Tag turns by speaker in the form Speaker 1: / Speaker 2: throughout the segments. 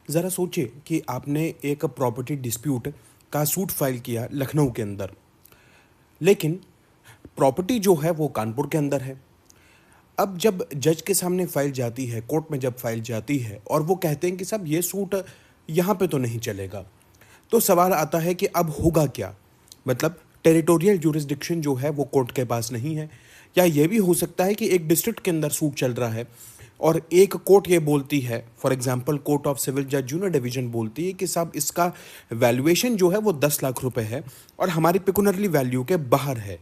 Speaker 1: ज़रा सोचिए कि आपने एक प्रॉपर्टी डिस्प्यूट का सूट फाइल किया लखनऊ के अंदर, लेकिन प्रॉपर्टी जो है वो कानपुर के अंदर है। अब जब जज के सामने फाइल जाती है, कोर्ट में जब फाइल जाती है और वो कहते हैं कि साहब ये सूट यहाँ पे तो नहीं चलेगा, तो सवाल आता है कि अब होगा क्या। मतलब टेरिटोरियल जुरिस्डिक्शन जो है वो कोर्ट के पास नहीं है। या ये भी हो सकता है कि एक डिस्ट्रिक्ट के अंदर सूट चल रहा है और एक कोर्ट ये बोलती है, for example court of civil जज जूनियर डिवीजन बोलती है कि साहब इसका वैल्यूएशन जो है वो 10 लाख रुपए है और हमारी पिकुनरली वैल्यू के बाहर है।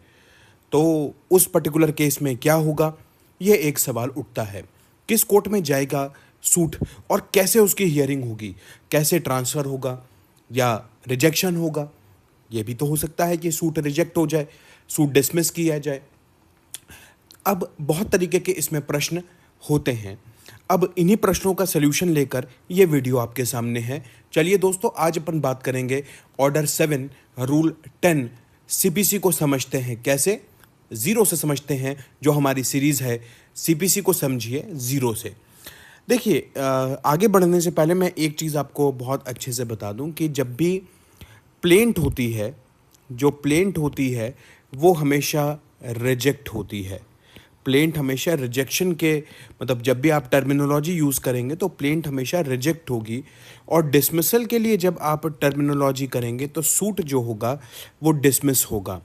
Speaker 1: तो उस पर्टिकुलर केस में क्या होगा, ये एक सवाल उठता है। किस कोर्ट में जाएगा सूट और कैसे उसकी हियरिंग होगी, कैसे ट्रांसफ़र होगा या रिजेक्शन होगा। ये भी तो हो सकता है कि सूट रिजेक्ट हो जाए, सूट डिसमिस किया जाए। अब बहुत तरीके के इसमें प्रश्न होते हैं। अब इन्हीं प्रश्नों का सल्यूशन लेकर ये वीडियो आपके सामने है। चलिए दोस्तों, आज अपन बात करेंगे ऑर्डर 7 रूल 10 सीपीसी को समझते हैं कैसे। ज़ीरो से समझते हैं, जो हमारी सीरीज़ है सीपीसी को समझिए ज़ीरो से। देखिए, आगे बढ़ने से पहले मैं एक चीज़ आपको बहुत अच्छे से बता दूं कि जब भी प्लेंट होती है, जो प्लेंट होती है वो हमेशा रिजेक्ट होती है। प्लेंट हमेशा रिजेक्शन के, मतलब जब भी आप टर्मिनोलॉजी यूज़ करेंगे तो प्लेंट हमेशा रिजेक्ट होगी। और डिसमिसल के लिए जब आप टर्मिनोलॉजी करेंगे तो सूट जो होगा वो डिसमिस होगा।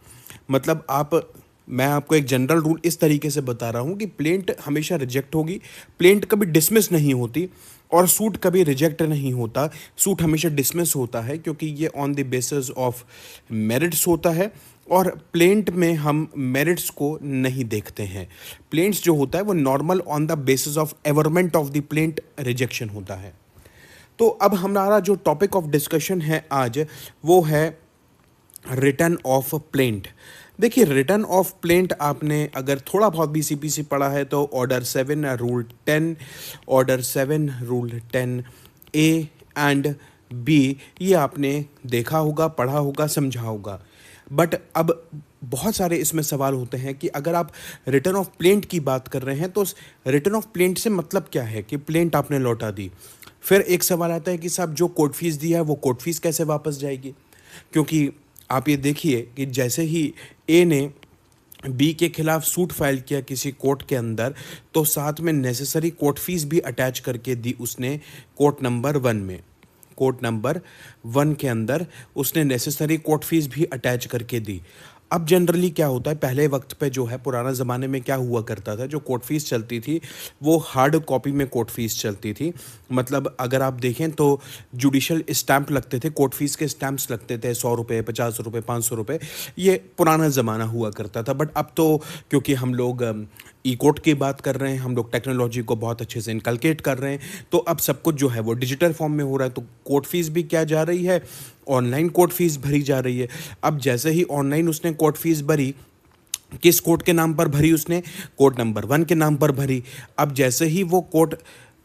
Speaker 1: मतलब मैं आपको एक जनरल रूल इस तरीके से बता रहा हूँ कि प्लेंट हमेशा रिजेक्ट होगी, प्लेंट कभी डिसमिस नहीं होती और सूट कभी रिजेक्ट नहीं होता। सूट हमेशा डिसमिस होता है क्योंकि ये on the basis of merits होता है और प्लेंट में हम मेरिट्स को नहीं देखते हैं। प्लेंट्स जो होता है वो normal on the basis of averment of the plaint rejection होता है। तो अब हमारा जो टॉपिक ऑफ डिस्कशन है आज, वो है रिटर्न ऑफ प्लेंट। देखिए, रिटर्न ऑफ प्लेंट आपने अगर थोड़ा बहुत भी सीपीसी पढ़ा है तो order 7 rule 10, order 7 rule 10 A and B, ये आपने देखा होगा, पढ़ा होगा, समझा होगा। बट अब बहुत सारे इसमें सवाल होते हैं कि अगर आप रिटर्न ऑफ प्लेंट की बात कर रहे हैं तो रिटर्न ऑफ प्लेंट से मतलब क्या है कि प्लेंट आपने लौटा दी। फिर एक सवाल आता है कि साहब जो कोर्ट फीस दिया है वो कोर्ट फीस कैसे वापस जाएगी। क्योंकि आप ये देखिए कि जैसे ही ए ने बी के खिलाफ सूट फाइल किया किसी कोर्ट के अंदर, तो साथ में नेसेसरी कोर्ट फीस भी अटैच करके दी उसने कोर्ट नंबर 1 में। कोर्ट नंबर 1 के अंदर उसने नेसेसरी कोर्ट फीस भी अटैच करके दी। अब जनरली क्या होता है, पहले वक्त पे जो है, पुराना ज़माने में क्या हुआ करता था, जो कोर्ट फीस चलती थी वो हार्ड कॉपी में कोर्ट फीस चलती थी। मतलब अगर आप देखें तो जुडिशल स्टैंप लगते थे, कोर्ट फीस के स्टैंप्स लगते थे, 100 रुपये, 50 रुपये, 500 रुपये। ये पुराना ज़माना हुआ करता था। बट अब तो क्योंकि हम लोग ई कोर्ट की बात कर रहे हैं, हम लोग टेक्नोलॉजी को बहुत अच्छे से इनकलकेट कर रहे हैं, तो अब सब कुछ जो है वो डिजिटल फॉर्म में हो रहा है। तो कोर्ट फीस भी क्या जा रही है, ऑनलाइन कोर्ट फीस भरी जा रही है। अब जैसे ही ऑनलाइन उसने कोर्ट फीस भरी, किस कोर्ट के नाम पर भरी उसने, कोर्ट नंबर 1 के नाम पर भरी। अब जैसे ही वो कोर्ट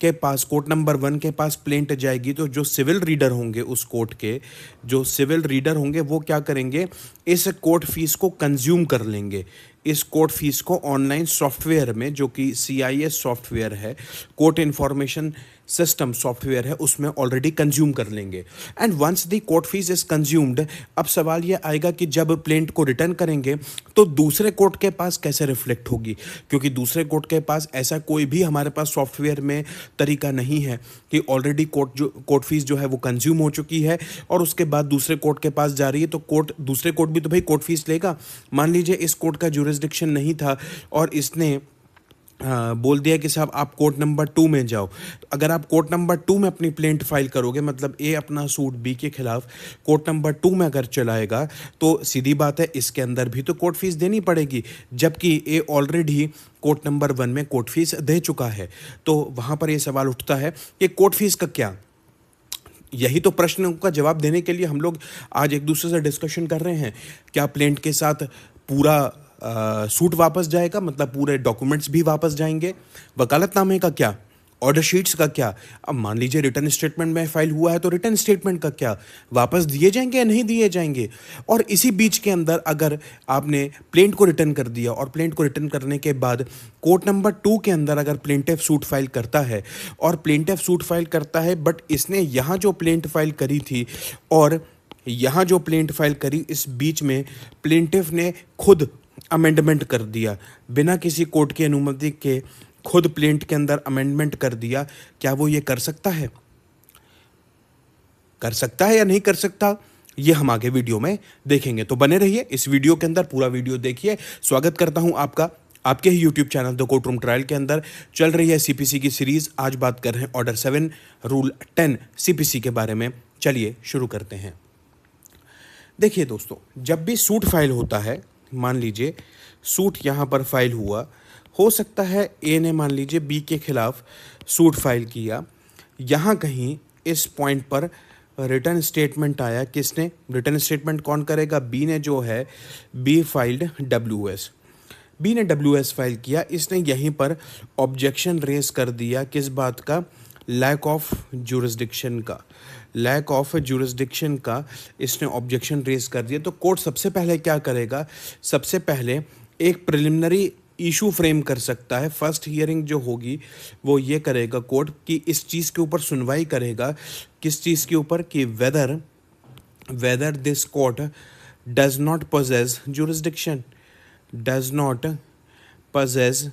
Speaker 1: के पास, कोर्ट नंबर 1 के पास प्लेंट जाएगी, तो जो सिविल रीडर होंगे उस कोर्ट के, जो सिविल रीडर होंगे वो क्या करेंगे, इस कोर्ट फीस को कंज्यूम कर लेंगे। इस कोर्ट फीस को ऑनलाइन सॉफ्टवेयर में, जो कि CIS सॉफ्टवेयर है, कोर्ट इन्फॉर्मेशन सिस्टम सॉफ्टवेयर है, उसमें ऑलरेडी कंज्यूम कर लेंगे। And once the court fee is consumed, अब सवाल ये आएगा कि जब प्लेंट को रिटर्न करेंगे तो दूसरे कोर्ट के पास कैसे रिफ्लेक्ट होगी। क्योंकि दूसरे कोर्ट के पास ऐसा कोई भी हमारे पास सॉफ्टवेयर में तरीका नहीं है कि ऑलरेडी कोर्ट फीस जो है वो कंज्यूम हो चुकी है और उसके बाद दूसरे कोर्ट के पास जा रही है, तो दूसरे कोर्ट भी तो भाई कोर्ट फीस लेगा। मान लीजिए इस कोर्ट का जुरिस्डिक्शन नहीं था और इसने बोल दिया कि साहब आप कोर्ट नंबर 2 में जाओ। तो अगर आप कोर्ट नंबर 2 में अपनी प्लेंट फाइल करोगे, मतलब ए अपना सूट बी के खिलाफ कोर्ट नंबर 2 में अगर चलाएगा, तो सीधी बात है इसके अंदर भी तो कोर्ट फीस देनी पड़ेगी, जबकि ए ऑलरेडी कोर्ट नंबर 1 में कोर्ट फीस दे चुका है। तो वहाँ पर ये सवाल उठता है कि कोर्ट फीस का क्या। यही तो प्रश्न का जवाब देने के लिए हम लोग आज एक दूसरे से डिस्कशन कर रहे हैं। क्या प्लेंट के साथ पूरा सूट वापस जाएगा, मतलब पूरे डॉक्यूमेंट्स भी वापस जाएंगे। वकालतनामे का क्या, ऑर्डर शीट्स का क्या? अब मान लीजिए रिटर्न स्टेटमेंट में फाइल हुआ है तो रिटर्न स्टेटमेंट का क्या? वापस दिए जाएंगे या नहीं दिए जाएंगे? और इसी बीच के अंदर अगर आपने प्लेंट को रिटर्न कर दिया और प्लेंट को रिटर्न करने के बाद कोर्ट नंबर 2 के अंदर अगर प्लेंटिफ सूट फाइल करता है और प्लेंटिफ सूट फाइल करता है, बट इसने यहाँ जो प्लेंट फाइल करी थी और यहाँ जो प्लेंट फाइल करी, इस बीच में प्लेंटिफ ने खुद अमेंडमेंट कर दिया, बिना किसी कोर्ट की अनुमति के खुद प्लेंट के अंदर अमेंडमेंट कर दिया, क्या वो ये कर सकता है? कर सकता है या नहीं कर सकता, ये हम आगे वीडियो में देखेंगे। तो बने रहिए इस वीडियो के अंदर, पूरा वीडियो देखिए। स्वागत करता हूं आपका आपके ही YouTube channel the court room trial के अंदर। चल रही है सीपीसी की सीरीज। आज बात कर रहे हैं ऑर्डर 7 रूल 10 सीपीसी के बारे में। चलिए शुरू करते हैं। देखिए दोस्तों, जब भी सूट फाइल होता है, मान लीजिए सूट यहाँ पर फाइल हुआ, हो सकता है ए ने मान लीजिए बी के खिलाफ सूट फाइल किया, यहाँ कहीं इस पॉइंट पर रिटर्न स्टेटमेंट आया। किसने रिटर्न स्टेटमेंट कौन करेगा? बी ने जो है बी फाइल्ड डब्ल्यूएस, बी ने डब्ल्यूएस फाइल किया। इसने यहीं पर ऑब्जेक्शन रेज कर दिया, किस बात का? लैक ऑफ जुरिस्डिक्शन का, लैक ऑफ जुरिस्डिक्शन का इसने ऑब्जेक्शन रेज कर दिया। तो कोर्ट सबसे पहले क्या करेगा? सबसे पहले एक प्रिलिमिनरी इशू फ्रेम कर सकता है। फर्स्ट हियरिंग जो होगी वो ये करेगा कोर्ट कि इस चीज़ के ऊपर सुनवाई करेगा। किस चीज़ के ऊपर? कि whether this court does not poses jurisdiction, does not poses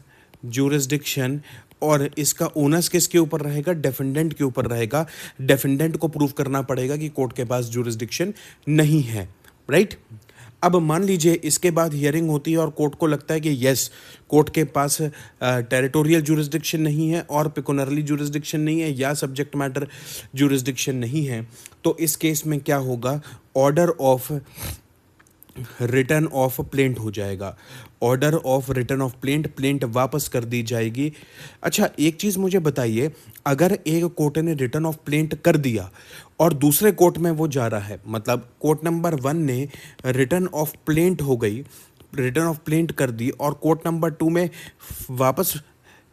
Speaker 1: jurisdiction. और इसका ओनस किसके ऊपर रहेगा? डिफेंडेंट के ऊपर रहेगा। डिफेंडेंट को प्रूव करना पड़ेगा कि कोर्ट के पास जुरिस्डिक्शन नहीं है, राइट? अब मान लीजिए इसके बाद हियरिंग होती है और कोर्ट को लगता है कि यस, कोर्ट के पास टेरिटोरियल जुरिस्डिक्शन नहीं है और पिकुनरली जुरिस्डिक्शन नहीं है या सब्जेक्ट मैटर जुरिस्डिक्शन नहीं है। तो इस केस में क्या होगा? Order of return of plaint हो जाएगा। Order of return of plaint वापस कर दी जाएगी। अच्छा, एक चीज़ मुझे बताइए, अगर एक कोर्ट ने रिटर्न ऑफ प्लेंट कर दिया और दूसरे कोर्ट में वो जा रहा है, मतलब कोर्ट नंबर 1 ने रिटर्न ऑफ प्लेंट हो गई, रिटर्न ऑफ प्लेंट कर दी, और कोर्ट नंबर 2 में वापस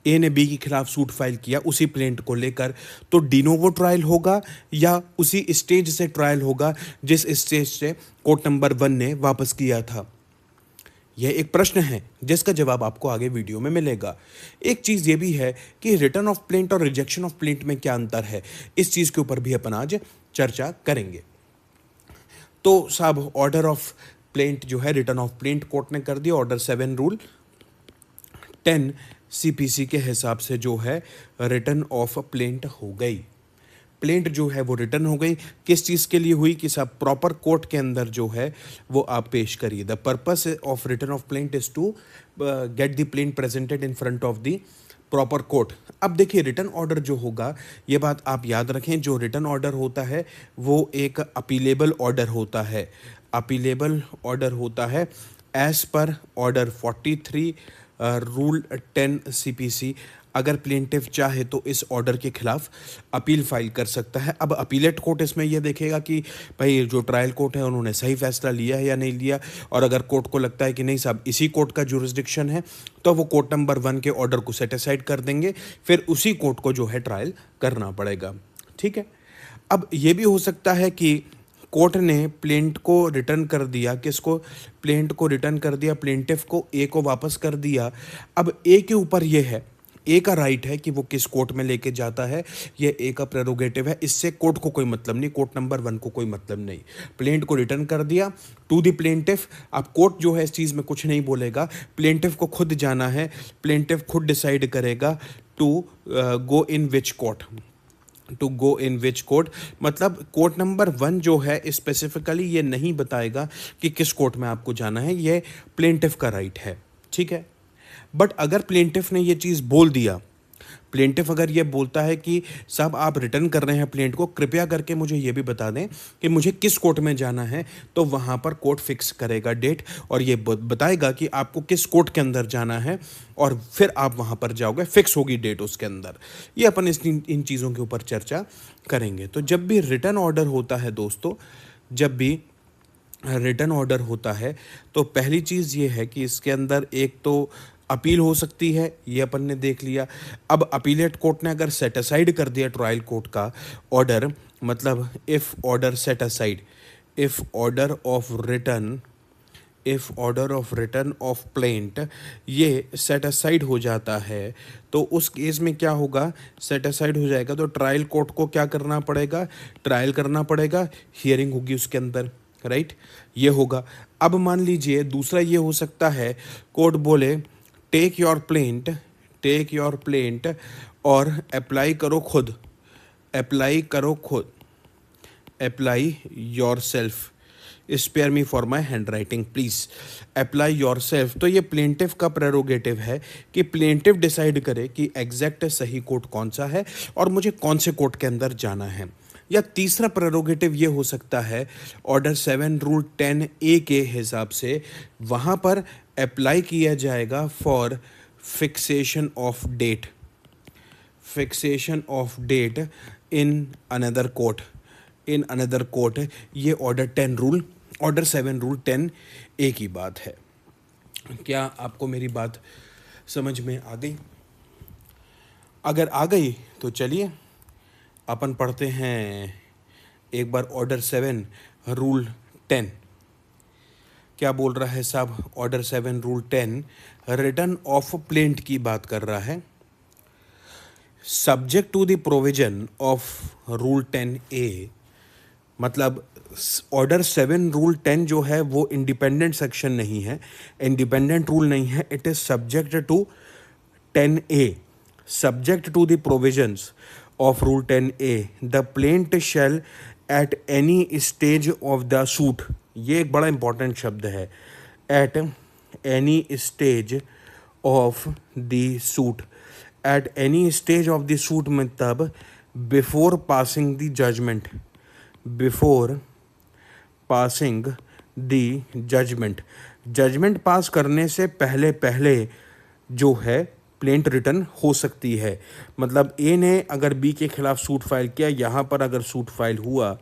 Speaker 1: ए ने बी के खिलाफ सूट फाइल किया उसी प्लेंट को लेकर, तो डिनोवो ट्रायल होगा या उसी स्टेज से ट्रायल होगा जिस स्टेज से कोर्ट नंबर 1 ने वापस किया था? यह एक प्रश्न है जिसका जवाब आपको आगे वीडियो में मिलेगा। एक चीज़ ये भी है कि रिटर्न ऑफ प्लेंट और रिजेक्शन ऑफ प्लेंट में क्या अंतर है, इस चीज़ के ऊपर भी अपन आज चर्चा करेंगे। तो साहब, ऑर्डर ऑफ प्लेंट जो है, रिटर्न ऑफ प्लेंट कोर्ट ने कर दिया। ऑर्डर 7 रूल 10 सीपीसी के हिसाब से जो है रिटर्न ऑफ प्लेंट हो गई। प्लेंट जो है वो रिटर्न हो गई। किस चीज़ के लिए हुई? कि सब प्रॉपर कोर्ट के अंदर जो है वो आप पेश करिए। The purpose of return of plaint is to get the plaint presented in front of the proper court. अब देखिए, रिटर्न ऑर्डर जो होगा, ये बात आप याद रखें, जो रिटर्न ऑर्डर होता है वो एक अपीलेबल ऑर्डर होता है। अपीलेबल ऑर्डर होता है एज पर ऑर्डर 43 रूल 10 सीपीसी। अगर प्लेंटिफ चाहे तो इस ऑर्डर के खिलाफ अपील फाइल कर सकता है। अब अपीलेट कोर्ट इसमें यह देखेगा कि भाई जो ट्रायल कोर्ट है उन्होंने सही फैसला लिया है या नहीं लिया, और अगर कोर्ट को लगता है कि नहीं साहब इसी कोर्ट का जुरिस्डिक्शन है, तो वो कोर्ट नंबर 1 के ऑर्डर को सेट असाइड कर देंगे, फिर उसी कोर्ट को जो है ट्रायल करना पड़ेगा। ठीक है। अब ये भी हो सकता है कि कोर्ट ने प्लेंट को रिटर्न कर दिया, किसको? प्लेंट को रिटर्न कर दिया, प्लेंटिफ को, ए को वापस कर दिया। अब ए के ऊपर ये है, ए का राइट है कि वो किस कोर्ट में लेके जाता है, ये ए का प्रेरोगेटिव है। इससे कोर्ट को कोई मतलब नहीं, कोर्ट नंबर 1 को कोई मतलब नहीं। प्लेंट को रिटर्न कर दिया टू द प्लेंटिफ। अब कोर्ट जो है इस चीज़ में कुछ नहीं बोलेगा, प्लेंटिफ को खुद जाना है, प्लेंटिफ खुद डिसाइड करेगा to go in which court, to go in which court. मतलब कोर्ट नंबर 1 जो है स्पेसिफिकली ये नहीं बताएगा कि किस कोर्ट में आपको जाना है, ये प्लेंटिफ का राइट है। ठीक है। बट अगर प्लेंटिफ ने ये चीज़ बोल दिया, प्लेंटिफ अगर ये बोलता है कि साहब आप रिटर्न कर रहे हैं प्लेंट को, कृपया करके मुझे ये भी बता दें कि मुझे किस कोर्ट में जाना है, तो वहाँ पर कोर्ट फिक्स करेगा डेट और ये बताएगा कि आपको किस कोर्ट के अंदर जाना है, और फिर आप वहाँ पर जाओगे, फिक्स होगी डेट उसके अंदर। ये अपन इन चीज़ों के ऊपर चर्चा करेंगे। तो जब भी रिटर्न ऑर्डर होता है दोस्तों, जब भी रिटर्न ऑर्डर होता है तो पहली चीज़ ये है कि इसके अंदर एक तो अपील हो सकती है, ये अपन ने देख लिया। अब अपीलेट कोर्ट ने अगर सेट असाइड कर दिया ट्रायल कोर्ट का ऑर्डर, मतलब if order set aside, if order of return, if order of return of plaint ये सेट असाइड हो जाता है, तो उस केस में क्या होगा, सेट असाइड हो जाएगा तो ट्रायल कोर्ट को क्या करना पड़ेगा, ट्रायल करना पड़ेगा, हियरिंग होगी उसके अंदर, राइट, ये होगा। अब मान लीजिए दूसरा ये हो सकता है, कोर्ट बोले take your plaint, take your plaint और अप्लाई करो खुद, अप्लाई करो खुद, apply yourself, spare me for my handwriting please, apply yourself. तो ये प्लेंटिव का प्रेरोगेटिव है कि प्लेंटिव डिसाइड करे कि एग्जैक्ट सही कोर्ट कौन सा है और मुझे कौन से कोर्ट के अंदर जाना है। या तीसरा प्रेरोगेटिव ये हो सकता है, ऑर्डर 7 रूल 10A के हिसाब से वहाँ पर अप्लाई किया जाएगा for fixation of date, fixation of date in another court, in another court. ये order 10 rule, order 7 rule 10A की बात है। क्या आपको मेरी बात समझ में आ गई? अगर आ गई तो चलिए अपन पढ़ते हैं एक बार ऑर्डर 7 रूल 10। क्या बोल रहा है साहब? Order 7 rule 10 return of plaint की बात कर रहा है। Subject to the provision of rule 10A, मतलब ऑर्डर 7 रूल 10 जो है वो इंडिपेंडेंट सेक्शन नहीं है, इंडिपेंडेंट रूल नहीं है, it is subject to 10A, subject to the provisions of rule 10A the plaint shall at any stage of the suit, ये एक बड़ा इंपॉर्टेंट शब्द है, at any stage of the suit, at any stage of the suit मतलब before passing the judgment, before passing the judgment, judgment pass करने से पहले पहले जो है प्लेंट रिटर्न हो सकती है। मतलब ए ने अगर बी के खिलाफ सूट फाइल किया, यहाँ पर अगर सूट फाइल हुआ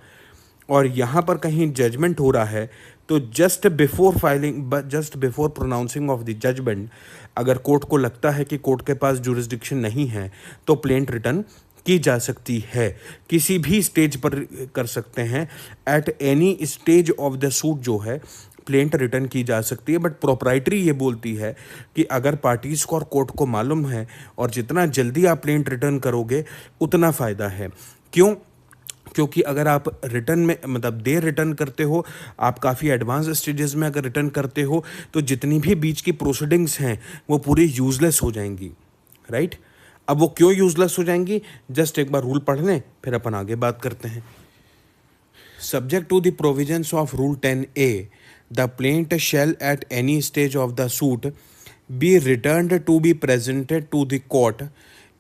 Speaker 1: और यहाँ पर कहीं जजमेंट हो रहा है, तो just before filing, just before pronouncing of the judgment, अगर कोर्ट को लगता है कि कोर्ट के पास जुरिस्डिक्शन नहीं है तो प्लेंट रिटर्न की जा सकती है। किसी भी स्टेज पर कर सकते हैं, eight any stage of the suit जो है प्लेंट रिटर्न की जा सकती है। बट प्रोप्राइटरी ये बोलती है कि अगर पार्टीज को और कोर्ट को मालूम है और जितना जल्दी आप प्लेंट रिटर्न करोगे उतना फ़ायदा है। क्यों? क्योंकि अगर आप रिटर्न में मतलब देर रिटर्न करते हो, आप काफ़ी एडवांस स्टेजेस में अगर रिटर्न करते हो, तो जितनी भी बीच की प्रोसीडिंग्स हैं वो पूरी यूजलेस हो जाएंगी, राइट। अब वो क्यों यूजलेस हो जाएंगी, जस्ट एक बार रूल पढ़ लें फिर अपन आगे बात करते हैं। Subject to the provisions of rule 10A the plaint shall at any stage of the suit be returned to be presented to the court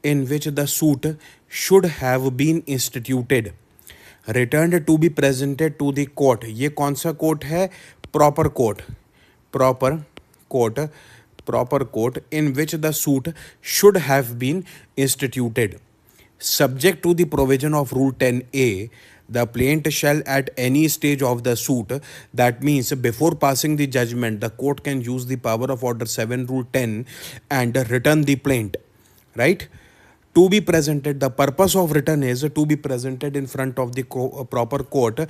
Speaker 1: in which the suit should have been instituted, returned to be presented to the court, ये कौन सा court है? Proper court, proper court, proper court in which the suit should have been instituted. Subject to the provision of Rule 10A, the plaintiff shall at any stage of the suit, that means before passing the judgment, the court can use the power of Order 7 Rule 10 and return the plaint, right? To be presented, the purpose of return is to be presented in front of the proper court,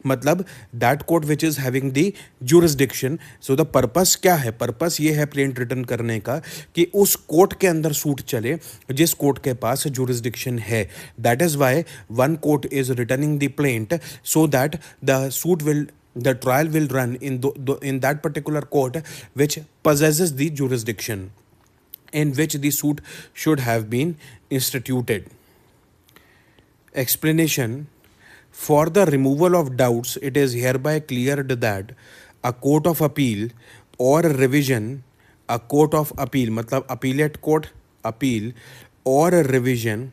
Speaker 1: मतलब that court which is having the jurisdiction. So the purpose क्या है? purpose ये है plaint return करने का कि उस court के अंदर सूट चले जिस कोर्ट के पास jurisdiction है. That is why one court is returning the plaint so that the trial will run in that particular court which possesses the jurisdiction in which the suit should have been instituted. Explanation: for the removal of doubts, it is hereby cleared that a court of appeal or revision, a court of appeal मतलब appellate court, appeal or revision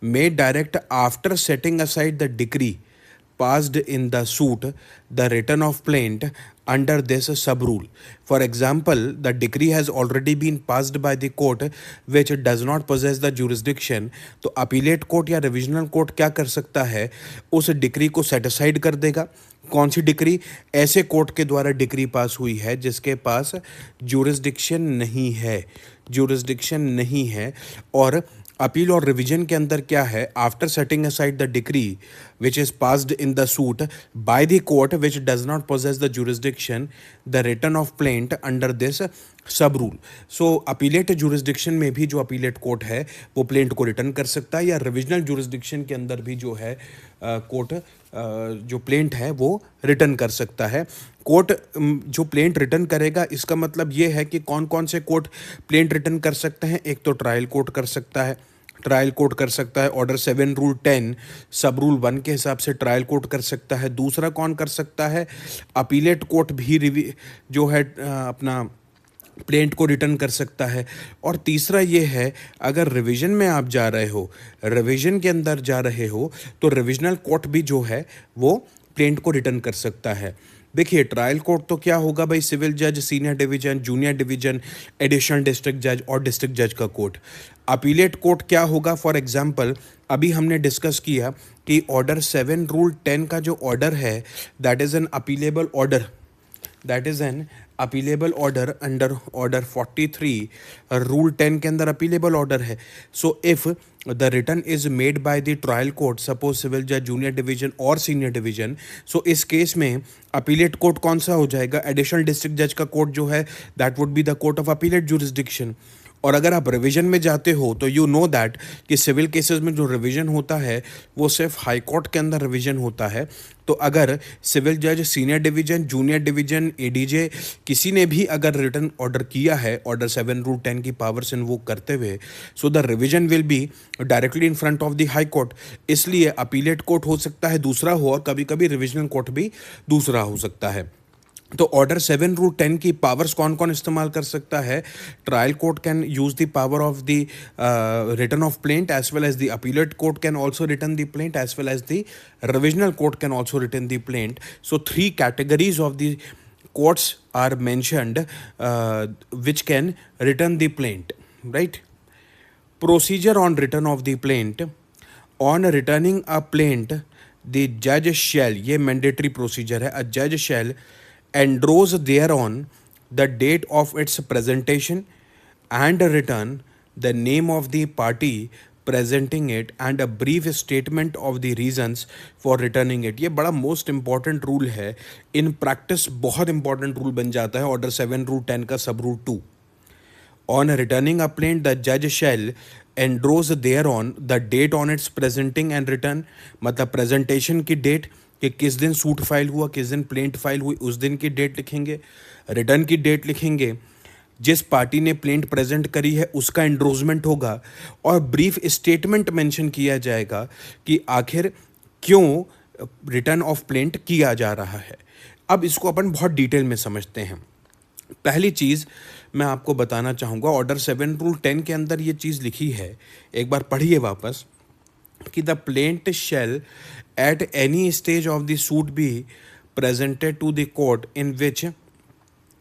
Speaker 1: may direct, after setting aside the decree passed in the suit, the return of plaint under this sub-rule. For example, the decree has already been passed by the court which does not possess the jurisdiction. तो appellate court या revisional court क्या कर सकता है? उस decree को set aside कर देगा, कौन सी डिक्री? ऐसे कोर्ट के द्वारा डिक्री पास हुई है जिसके पास ज्यूरिसडिक्शन नहीं है। और अपील और रिवीजन के अंदर क्या है? After setting aside the decree which is passed in the suit by the court which does not possess the jurisdiction, the return of plaint under this सब रूल। सो अपीलेट ज्यूरिसडिक्शन में भी जो appellate court है वो plaint को return कर सकता है, या रिविजनल ज्यूरिसडिक्शन के अंदर भी जो है कोर्ट जो प्लेंट है वो रिटर्न कर सकता है। कोर्ट जो प्लेंट रिटर्न करेगा, इसका मतलब ये है कि कौन कौन से कोर्ट प्लेंट रिटर्न कर सकते हैं। एक तो ट्रायल कोर्ट कर सकता है, ऑर्डर 7 रूल 10 सब रूल 1 के हिसाब से ट्रायल कोर्ट कर सकता है। दूसरा कौन कर सकता है? अपीलेट कोर्ट भी जो है अपना प्लेंट को रिटर्न कर सकता है। और तीसरा ये है, अगर रिवीजन में आप जा रहे हो, रिवीजन के अंदर जा रहे हो, तो रिविजनल कोर्ट भी जो है वो प्लेंट को रिटर्न कर सकता है। देखिए, ट्रायल कोर्ट तो क्या होगा भाई? सिविल जज, senior division, junior division, additional district जज और डिस्ट्रिक्ट जज का कोर्ट। अपीलेट कोर्ट क्या होगा? फॉर एग्जांपल अभी हमने डिस्कस किया कि ऑर्डर 7 रूल 10 का जो ऑर्डर है that is an appealable order under order 43 rule 10 के अंदर अपीलेबल ऑर्डर है। So if the return is made by the trial court, suppose civil जज, जूनियर डिवीजन और सीनियर डिवीजन, सो इस केस में अपीलेट कोर्ट कौन सा हो जाएगा? एडिशनल डिस्ट्रिक्ट जज का कोर्ट जो है that would be the court of appellate jurisdiction. और अगर आप रिवीजन में जाते हो तो यू नो दैट कि सिविल केसेस में जो रिवीजन होता है वो सिर्फ हाई कोर्ट के अंदर रिवीजन होता है। तो अगर सिविल जज, senior division, junior division, ADJ किसी ने भी अगर रिटर्न ऑर्डर किया है ऑर्डर 7 रूल 10 की पावर्स इन्वोक करते हुए, so the revision will be directly in front of the high court. इसलिए अपीलेट कोर्ट हो सकता है दूसरा हो, और कभी कभी रिविजनल कोर्ट भी दूसरा हो सकता है। तो ऑर्डर 7 रूल 10 की पावर्स कौन कौन इस्तेमाल कर सकता है? Trial court can use the power of the return of plaint, as well as the appellate court can also return the plaint, as well as the revisional court can also return the plaint. So 3 categories of the courts are mentioned which can return the plaint, right? Procedure on return of the plaint. On returning a plaint, the judge shall, ये mandatory procedure है, a judge shall engross thereon the date of its presentation and return, the name of the party presenting it and a brief statement of the reasons for returning it। ये बड़ा most important rule है, in practice बहुत important rule बन जाता है order 7 rule 10 का sub rule 2। On returning a plaint the जज shall endorse there on the date on its presenting and return, मतलब प्रेजेंटेशन की डेट कि किस दिन सूट फाइल हुआ, किस दिन प्लेंट फाइल हुई, उस दिन की डेट लिखेंगे। रिटर्न की डेट लिखेंगे, जिस पार्टी ने प्लेंट प्रेजेंट करी है उसका एंड्रोजमेंट होगा, और ब्रीफ स्टेटमेंट मेंशन किया जाएगा कि आखिर क्यों रिटर्न ऑफ प्लेंट किया जा रहा है। अब इसको अपन बहुत डिटेल में समझते हैं। पहली चीज़ मैं आपको बताना चाहूँगा, ऑर्डर 7 रूल 10 के अंदर ये चीज़ लिखी है, एक बार पढ़िए वापस, कि the plaint shall at any stage of the suit be presented to the court in which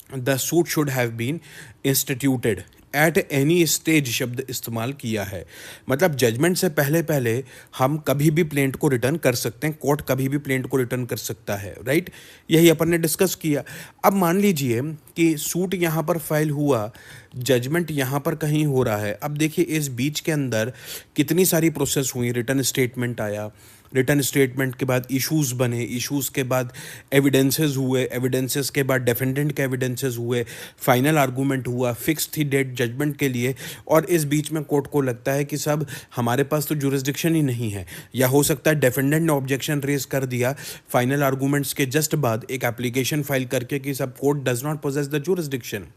Speaker 1: the suit should have been instituted. At any stage शब्द इस्तेमाल किया है, मतलब जजमेंट से पहले पहले हम कभी भी प्लेंट को रिटर्न कर सकते हैं, कोर्ट कभी भी प्लेंट को रिटर्न कर सकता है, राइट? यही अपन ने डिस्कस किया। अब मान लीजिए कि सूट यहाँ पर फाइल हुआ, जजमेंट यहाँ पर कहीं हो रहा है। अब देखिए इस बीच के अंदर कितनी सारी प्रोसेस हुई, रिटर्न स्टेटमेंट आया, रिटर्न स्टेटमेंट के बाद इश्यूज़ बने, इश्यूज़ के बाद एविडेंसेस हुए, एविडेंसेस के बाद डिफेंडेंट के एविडेंसेस हुए, फाइनल आर्गूमेंट हुआ, फिक्स थी डेट जजमेंट के लिए, और इस बीच में कोर्ट को लगता है कि सब हमारे पास तो जुरिस्डिक्शन ही नहीं है, या हो सकता है डिफेंडेंट ने ऑब्जेक्शन रेज कर दिया फाइनल आर्गूमेंट्स के जस्ट बाद एक एप्लीकेशन फाइल करके कि sub court does not possess the jurisdiction.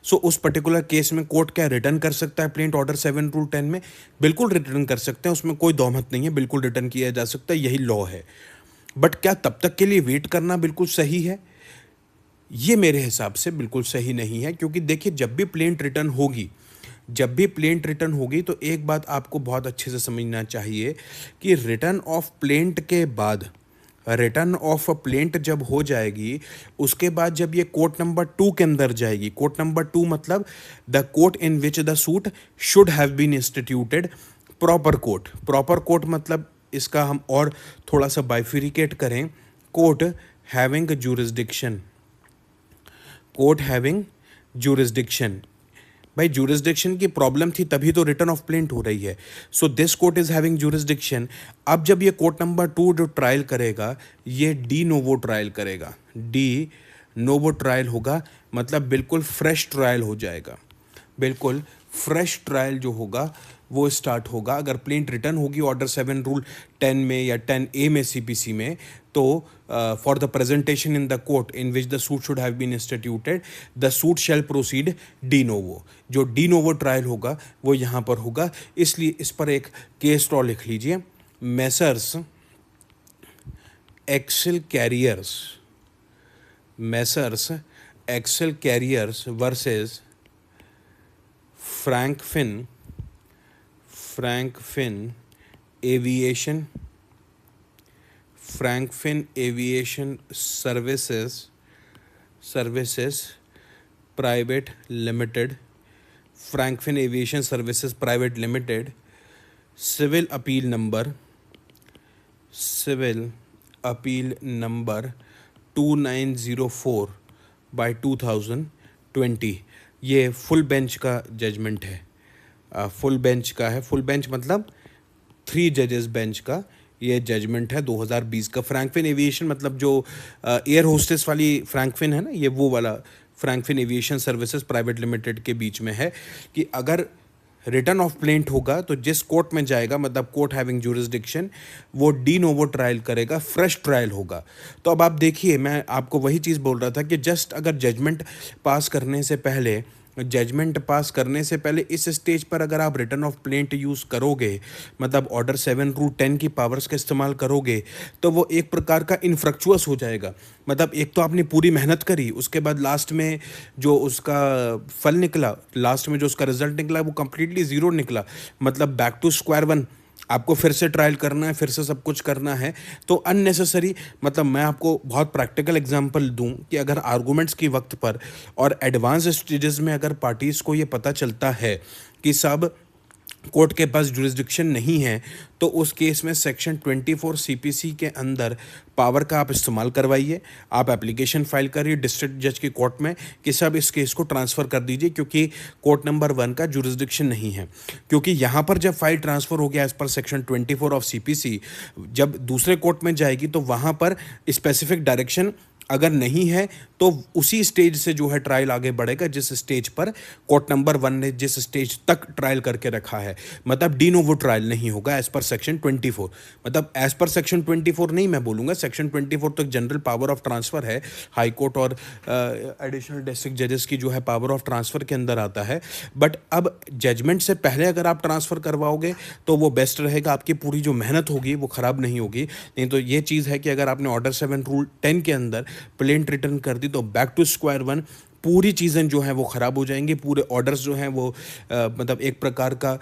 Speaker 1: So उस पर्टिकुलर केस में कोर्ट क्या रिटर्न कर सकता है प्लेंट ऑर्डर 7 रूल 10 में? बिल्कुल रिटर्न कर सकते हैं, उसमें कोई दौमत नहीं है, बिल्कुल रिटर्न किया जा सकता है, यही लॉ है। बट क्या तब तक के लिए वेट करना बिल्कुल सही है? ये मेरे हिसाब से बिल्कुल सही नहीं है, क्योंकि देखिए जब भी प्लेंट रिटर्न होगी तो एक बात आपको बहुत अच्छे से समझना चाहिए कि रिटर्न ऑफ प्लेंट के बाद, रिटर्न ऑफ प्लेंट जब हो जाएगी उसके बाद जब ये कोर्ट नंबर 2 के अंदर जाएगी, कोर्ट नंबर 2 मतलब the court in which the suit should have been instituted, proper court मतलब इसका हम और थोड़ा सा बाइफिरिकेट करें, court having jurisdiction, court having jurisdiction. भाई jurisdiction की प्रॉब्लम थी तभी तो रिटर्न ऑफ प्लेंट हो रही है. So this court is having jurisdiction. अब जब ये कोर्ट नंबर 2 जो ट्रायल करेगा ये डी नोवो ट्रायल करेगा. डी नोवो ट्रायल होगा मतलब बिल्कुल फ्रेश ट्रायल हो जाएगा. बिल्कुल फ्रेश ट्रायल जो होगा वो स्टार्ट होगा. अगर प्लेंट रिटर्न होगी ऑर्डर 7 रूल 10 में या 10A में CPC में, तो for the presentation in the court in which the suit should have been instituted the suit shall proceed de novo. जो डी नोवो ट्रायल होगा वो यहाँ पर होगा. इसलिए इस पर एक केस लॉ लिख लीजिए. Messrs Excel Carriers, Messrs Excel carriers versus Frankfinn Aviation, Frankfinn aviation services private Limited, Frankfinn aviation services private Limited, civil appeal number 2904/2020. ये फुल बेंच का जजमेंट है. फुल बेंच का है. फुल बेंच मतलब 3 जजेस bench का ये जजमेंट है 2020 का. फ्रैंकफिन एविएशन मतलब जो एयर होस्टेस वाली फ्रैंकफिन है ना, ये वो वाला Frankfinn aviation services private limited के बीच में है कि अगर रिटर्न ऑफ प्लेंट होगा तो जिस कोर्ट में जाएगा मतलब कोर्ट हैविंग जुरिस्डिक्शन वो डी नोवो ट्रायल करेगा, फ्रेश ट्रायल होगा. तो अब आप देखिए, मैं आपको वही चीज़ बोल रहा था कि जस्ट अगर जजमेंट पास करने से पहले इस स्टेज पर अगर आप रिटर्न ऑफ प्लेंट यूज़ करोगे मतलब ऑर्डर 7 रूल 10 की पावर्स का इस्तेमाल करोगे तो वो एक प्रकार का इनफ्रक्चुअस हो जाएगा. मतलब एक तो आपने पूरी मेहनत करी, उसके बाद लास्ट में जो उसका फल निकला, लास्ट में जो उसका रिजल्ट निकला वो कंप्लीटली ज़ीरो निकला. मतलब बैक टू स्क्वायर वन, आपको फिर से ट्रायल करना है, फिर से सब कुछ करना है. तो अननेसेसरी, मतलब मैं आपको बहुत प्रैक्टिकल एग्जांपल दूं कि अगर आर्गूमेंट्स की वक्त पर और एडवांस स्टेजेस में अगर पार्टीज़ को ये पता चलता है कि सब कोर्ट के पास जुरिस्डिक्शन नहीं है, तो उस केस में सेक्शन 24 CPC के अंदर पावर का आप इस्तेमाल करवाइए. आप एप्लीकेशन फाइल करिए डिस्ट्रिक्ट जज की कोर्ट में कि सब इस केस को ट्रांसफ़र कर दीजिए क्योंकि कोर्ट नंबर 1 का जुरिस्डिक्शन नहीं है. क्योंकि यहाँ पर जब फाइल ट्रांसफ़र हो गया as per section 24 of CPC, जब दूसरे कोर्ट में जाएगी तो वहाँ पर स्पेसिफिक डायरेक्शन अगर नहीं है तो उसी स्टेज से जो है ट्रायल आगे बढ़ेगा जिस स्टेज पर कोर्ट नंबर 1 ने जिस स्टेज तक ट्रायल करके रखा है. मतलब डी नोवो ट्रायल नहीं होगा एज पर सेक्शन 24. मतलब एज पर सेक्शन 24 नहीं मैं बोलूँगा, सेक्शन 24 तो जनरल पावर ऑफ ट्रांसफ़र है, हाई कोर्ट और एडिशनल डिस्ट्रिक्ट जजेस की जो है पावर ऑफ ट्रांसफ़र के अंदर आता है. बट अब जजमेंट से पहले अगर आप ट्रांसफ़र करवाओगे तो वो बेस्ट रहेगा. आपकी पूरी जो मेहनत होगी वो ख़राब नहीं होगी. नहीं तो ये चीज़ है कि अगर आपने ऑर्डर 7 रूल 10 के अंदर प्लेंट रिटर्न कर दी तो बैक टू स्क्वायर वन पूरी चीज़ें जो हैं वो ख़राब हो जाएंगी. पूरे ऑर्डर्स जो हैं वो मतलब एक प्रकार का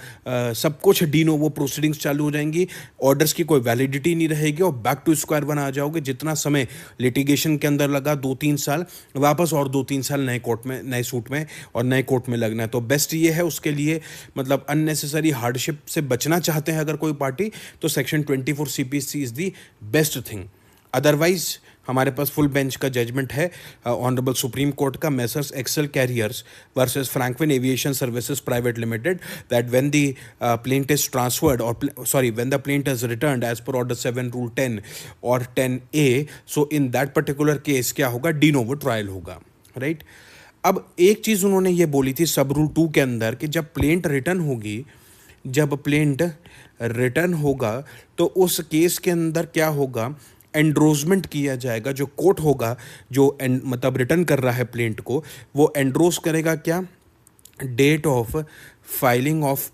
Speaker 1: सब कुछ डी नोवो प्रोसीडिंग्स चालू हो जाएंगी. ऑर्डर्स की कोई वैलिडिटी नहीं रहेगी और बैक टू स्क्वायर वन आ जाओगे. जितना समय लिटिगेशन के अंदर लगा 2-3 साल, वापस और 2-3 साल नए कोर्ट में, नए सूट में और नए कोर्ट में लगना है. तो बेस्ट ये है उसके लिए, मतलब अननेसेसरी हार्डशिप से बचना चाहते हैं अगर कोई पार्टी तो section 24 CPC is the best thing. Otherwise हमारे पास फुल बेंच का जजमेंट है ऑनरेबल सुप्रीम कोर्ट का, Messrs Excel carriers versus Frankfinn aviation services private limited, that when the plaint is transferred और when the plaint is returned as पर order 7 rule 10 और 10A, so in that particular case क्या होगा, de novo trial होगा. Right. अब एक चीज़ उन्होंने ये बोली थी सब रूल 2 के अंदर कि जब प्लेंट रिटर्न होगा तो उस केस के अंदर क्या होगा, एंड्रोजमेंट किया जाएगा. जो कोर्ट होगा जो मतलब रिटर्न कर रहा है प्लेंट को, वो एंड्रोज करेगा क्या, date of filing of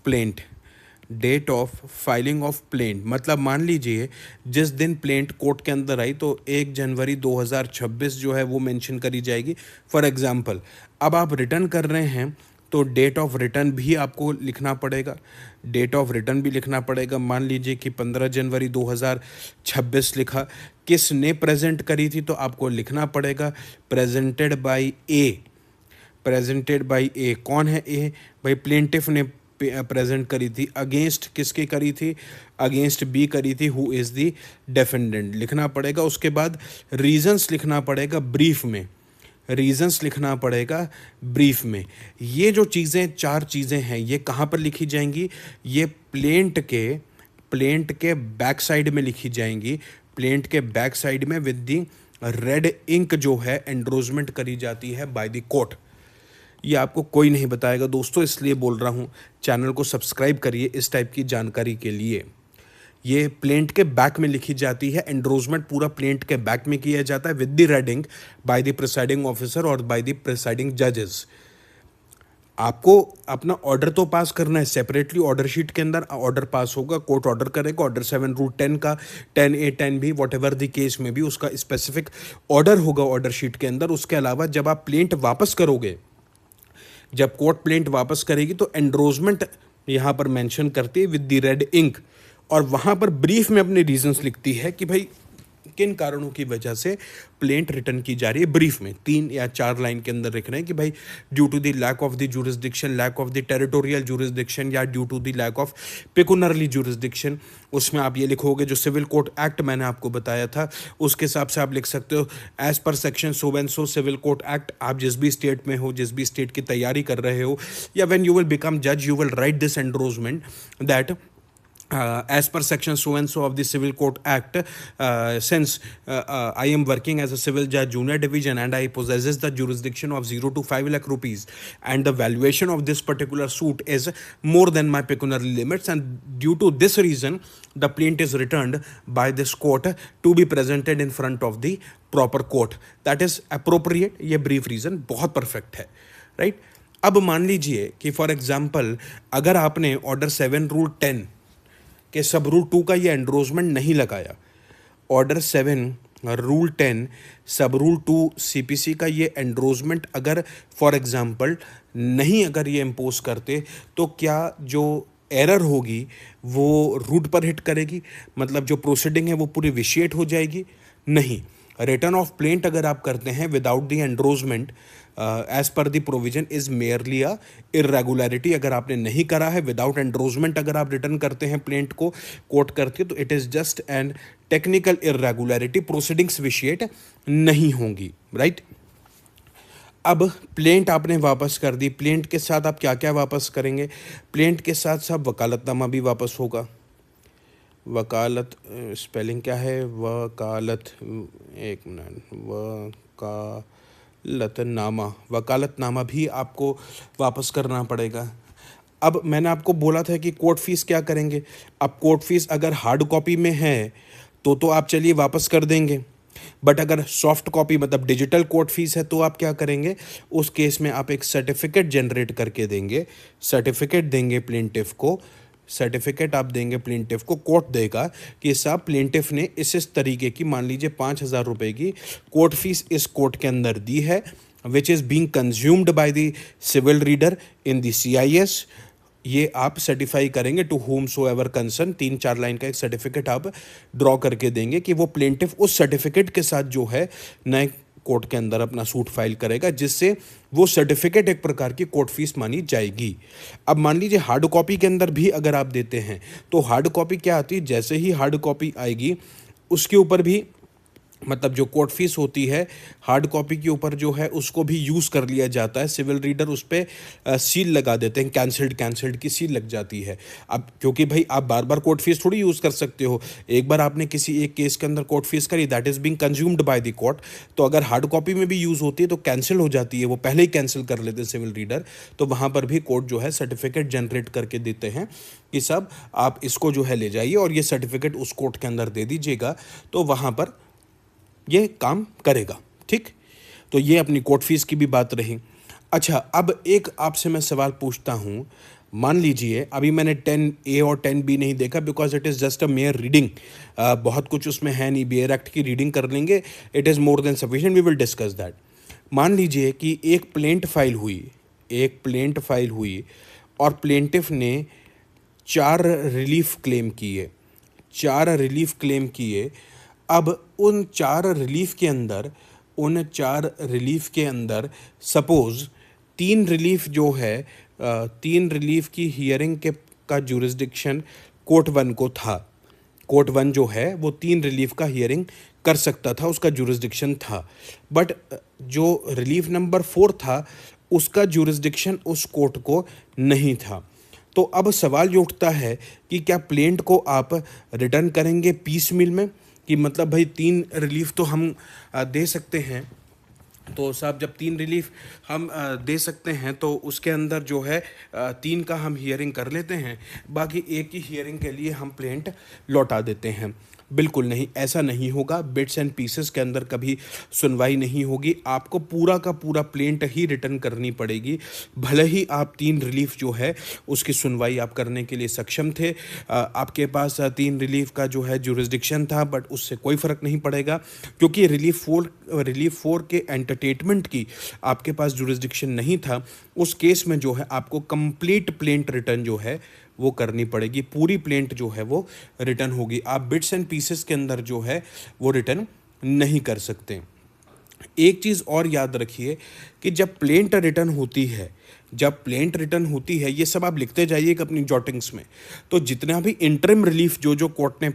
Speaker 1: plaint. मतलब मान लीजिए जिस दिन प्लेंट कोर्ट के अंदर आई तो 1 जनवरी 2026 जो है वो मेंशन करी जाएगी फॉर एग्जांपल. अब आप रिटर्न कर रहे हैं तो डेट ऑफ रिटर्न भी आपको लिखना पड़ेगा. मान लीजिए कि 15 जनवरी 2026 लिखा, किसने प्रेजेंट करी थी तो आपको लिखना पड़ेगा प्रेजेंटेड बाय ए. कौन है ए? भाई प्लेंटिफ ने प्रेजेंट करी थी, अगेंस्ट किसके करी थी, अगेंस्ट बी करी थी, हु इज़ द डिफेंडेंट लिखना पड़ेगा। उसके बाद रीजंस लिखना पड़ेगा ब्रीफ में, रीजंस लिखना पड़ेगा ब्रीफ में। ये जो चीज़ें, चार चीज़ें हैं, ये कहाँ पर लिखी जाएंगी, ये प्लेंट के बैक साइड में लिखी जाएंगी। प्लेंट के बैक साइड में विद दी रेड इंक जो है एंडोर्समेंट करी जाती है बाय द कोर्ट। ये आपको कोई नहीं बताएगा दोस्तों, इसलिए बोल रहा हूँ, चैनल को सब्सक्राइब करिए इस टाइप की जानकारी के लिए। ये प्लेंट के बैक में लिखी जाती है, एंडोर्समेंट पूरा प्लेंट के बैक में किया जाता है with the red ink by the presiding officer और बाय द प्रिसाइडिंग जजेस। आपको अपना ऑर्डर तो पास करना है सेपरेटली, ऑर्डर शीट के अंदर ऑर्डर पास होगा, कोर्ट ऑर्डर करेगा, ऑर्डर 7 रूट 10 का 10A 10B what ever the case में भी उसका स्पेसिफिक ऑर्डर होगा ऑर्डर शीट के अंदर। उसके अलावा जब आप प्लेंट वापस करोगे, जब कोर्ट प्लेंट वापस करेगी तो एंडोर्समेंट यहाँ पर मेंशन करती है विद द रेड इंक, और वहाँ पर ब्रीफ में अपने रीजंस लिखती है कि भाई किन कारणों की वजह से प्लेंट रिटर्न की जा रही है। ब्रीफ में 3 या 4 लाइन के अंदर लिख रहे हैं कि भाई due to the lack of the jurisdiction, lack of the territorial jurisdiction, या due to the lack of pecuniary jurisdiction. उसमें आप ये लिखोगे, जो सिविल कोड एक्ट मैंने आपको बताया था उसके हिसाब से आप लिख सकते हो, as per section so and so civil code act. आप जिस भी स्टेट में हो, जिस भी स्टेट की तैयारी कर रहे हो, या व्हेन यू विल बिकम जज, you will write this endorsement that as per section so and so of the civil court act, since I am working as a civil judge junior division and I possesses the jurisdiction of 0 to 5 lakh rupees, and the valuation of this particular suit is more than my pecuniary limits, and due to this reason the plaint is returned by this court to be presented in front of the proper court, that is appropriate। ये brief reason बहुत perfect है, right। अब मान लीजिए कि for example अगर आपने order 7 rule 10 के सब रूल 2 का ये एंडोर्समेंट नहीं लगाया, ऑर्डर 7 रूल 10 सब रूल 2 CPC का ये एंडोर्समेंट अगर फॉर एग्जांपल नहीं अगर ये इम्पोज करते, तो क्या जो एरर होगी वो रूट पर हिट करेगी, मतलब जो प्रोसीडिंग है वो पूरी विशिएट हो जाएगी? नहीं। रिटर्न ऑफ प्लेंट अगर आप करते हैं without the endorsement as per the provision is merely a irregularity. अगर आपने नहीं करा है विदाउट एंडोर्समेंट, अगर आप रिटर्न करते हैं प्लेंट को कोर्ट करके, तो it is just an technical irregularity, proceedings vitiate नहीं होंगी, राइट। अब प्लेंट आपने वापस कर दी, प्लेंट के साथ आप क्या क्या वापस करेंगे? प्लेंट के साथ साथ वकालतनामा भी वापस होगा। वकालत स्पेलिंग क्या है? वकालत, एक मिनट, वकालतनामा भी आपको वापस करना पड़ेगा। अब मैंने आपको बोला था कि कोर्ट फीस क्या करेंगे। अब कोर्ट फीस अगर हार्ड कॉपी में है तो आप चलिए वापस कर देंगे, बट अगर सॉफ्ट कॉपी मतलब डिजिटल कोर्ट फीस है तो आप क्या करेंगे? उस केस में आप एक सर्टिफिकेट जनरेट करके देंगे, सर्टिफिकेट देंगे प्लेंटिफ को, सर्टिफिकेट आप देंगे प्लेंटिफ को, कोर्ट देगा कि साहब प्लेंटिफ ने इस तरीके की, मान लीजिए 5,000 रुपये की कोर्ट फीस इस कोर्ट के अंदर दी है, which is being consumed by the civil reader in the CIS। ये आप सर्टिफाई करेंगे to whomsoever concern, 3-4 line का एक सर्टिफिकेट आप ड्रॉ करके देंगे कि वो प्लेंटिफ उस सर्टिफिकेट के साथ जो है नए कोर्ट के अंदर अपना सूट फाइल करेगा, जिससे वो सर्टिफिकेट एक प्रकार की कोर्ट फीस मानी जाएगी। अब मान लीजिए हार्ड कॉपी के अंदर भी अगर आप देते हैं तो हार्ड कॉपी क्या आती है, जैसे ही हार्ड कॉपी आएगी उसके ऊपर भी मतलब जो कोर्ट फीस होती है हार्ड कॉपी के ऊपर जो है उसको भी यूज़ कर लिया जाता है। सिविल रीडर उस पर सील लगा देते हैं, कैंसल्ड की सील लग जाती है। अब क्योंकि भाई आप बार बार कोर्ट फीस थोड़ी यूज़ कर सकते हो, एक बार आपने किसी एक केस के अंदर कोर्ट फीस करी, that is being consumed by the court, तो अगर हार्ड कॉपी में भी यूज़ होती है तो कैंसिल हो जाती है, वो पहले ही कैंसिल कर लेते हैं सिविल रीडर। तो वहाँ पर भी कोर्ट जो है सर्टिफिकेट जनरेट करके देते हैं कि सब आप इसको जो है ले जाइए और ये सर्टिफिकेट उस कोर्ट के अंदर दे दीजिएगा, तो वहाँ पर ये काम करेगा, ठीक। तो ये अपनी कोर्ट फीस की भी बात रही। अच्छा, अब एक आपसे मैं सवाल पूछता हूँ, मान लीजिए अभी मैंने 10A और 10B नहीं देखा because it is just a mayor reading, बहुत कुछ उसमें है नहीं, बेयर एक्ट की रीडिंग कर लेंगे, it is more than sufficient, we will discuss that. मान लीजिए कि एक प्लेंट फाइल हुई और प्लेंटिफ ने 4 रिलीफ क्लेम किए। अब उन 4 रिलीफ के अंदर सपोज 3 रिलीफ जो है तीन रिलीफ की हियरिंग के का जुरिस्डिक्शन कोर्ट वन को था। कोर्ट वन जो है वो तीन रिलीफ का हियरिंग कर सकता था, उसका जुरिस्डिक्शन था। बट जो रिलीफ नंबर 4 था उसका जुरिस्डिक्शन उस कोर्ट को नहीं था। तो अब सवाल ये उठता है कि क्या प्लेंट को आप रिटर्न करेंगे पीस मिल में, कि मतलब भाई तीन रिलीफ तो हम दे सकते हैं, तो साहब जब तीन रिलीफ हम दे सकते हैं तो उसके अंदर जो है तीन का हम हियरिंग कर लेते हैं, बाकी एक ही हियरिंग के लिए हम प्लेंट लौटा देते हैं। बिल्कुल नहीं, ऐसा नहीं होगा। बिट्स एंड पीसेस के अंदर कभी सुनवाई नहीं होगी, आपको पूरा का पूरा प्लेंट ही रिटर्न करनी पड़ेगी। भले ही आप तीन रिलीफ जो है उसकी सुनवाई आप करने के लिए सक्षम थे, आपके पास तीन रिलीफ का जो है जुरिस्डिक्शन था, बट उससे कोई फ़र्क नहीं पड़ेगा क्योंकि रिलीफ 4 के एंटरटेनमेंट की आपके पास जुरिस्डिक्शन नहीं था। उस केस में जो है आपको कंप्लीट प्लेंट रिटर्न जो है वो करनी पड़ेगी, पूरी प्लेंट जो है वो रिटर्न होगी। आप बिट्स एंड पीसेस के अंदर जो है वो रिटर्न नहीं कर सकते। एक चीज़ और याद रखिए कि जब प्लेंट रिटर्न होती है, ये सब आप लिखते जाइएगा अपनी जॉटिंग्स में, तो जितना भी इंटरिम रिलीफ जो कोर्ट ने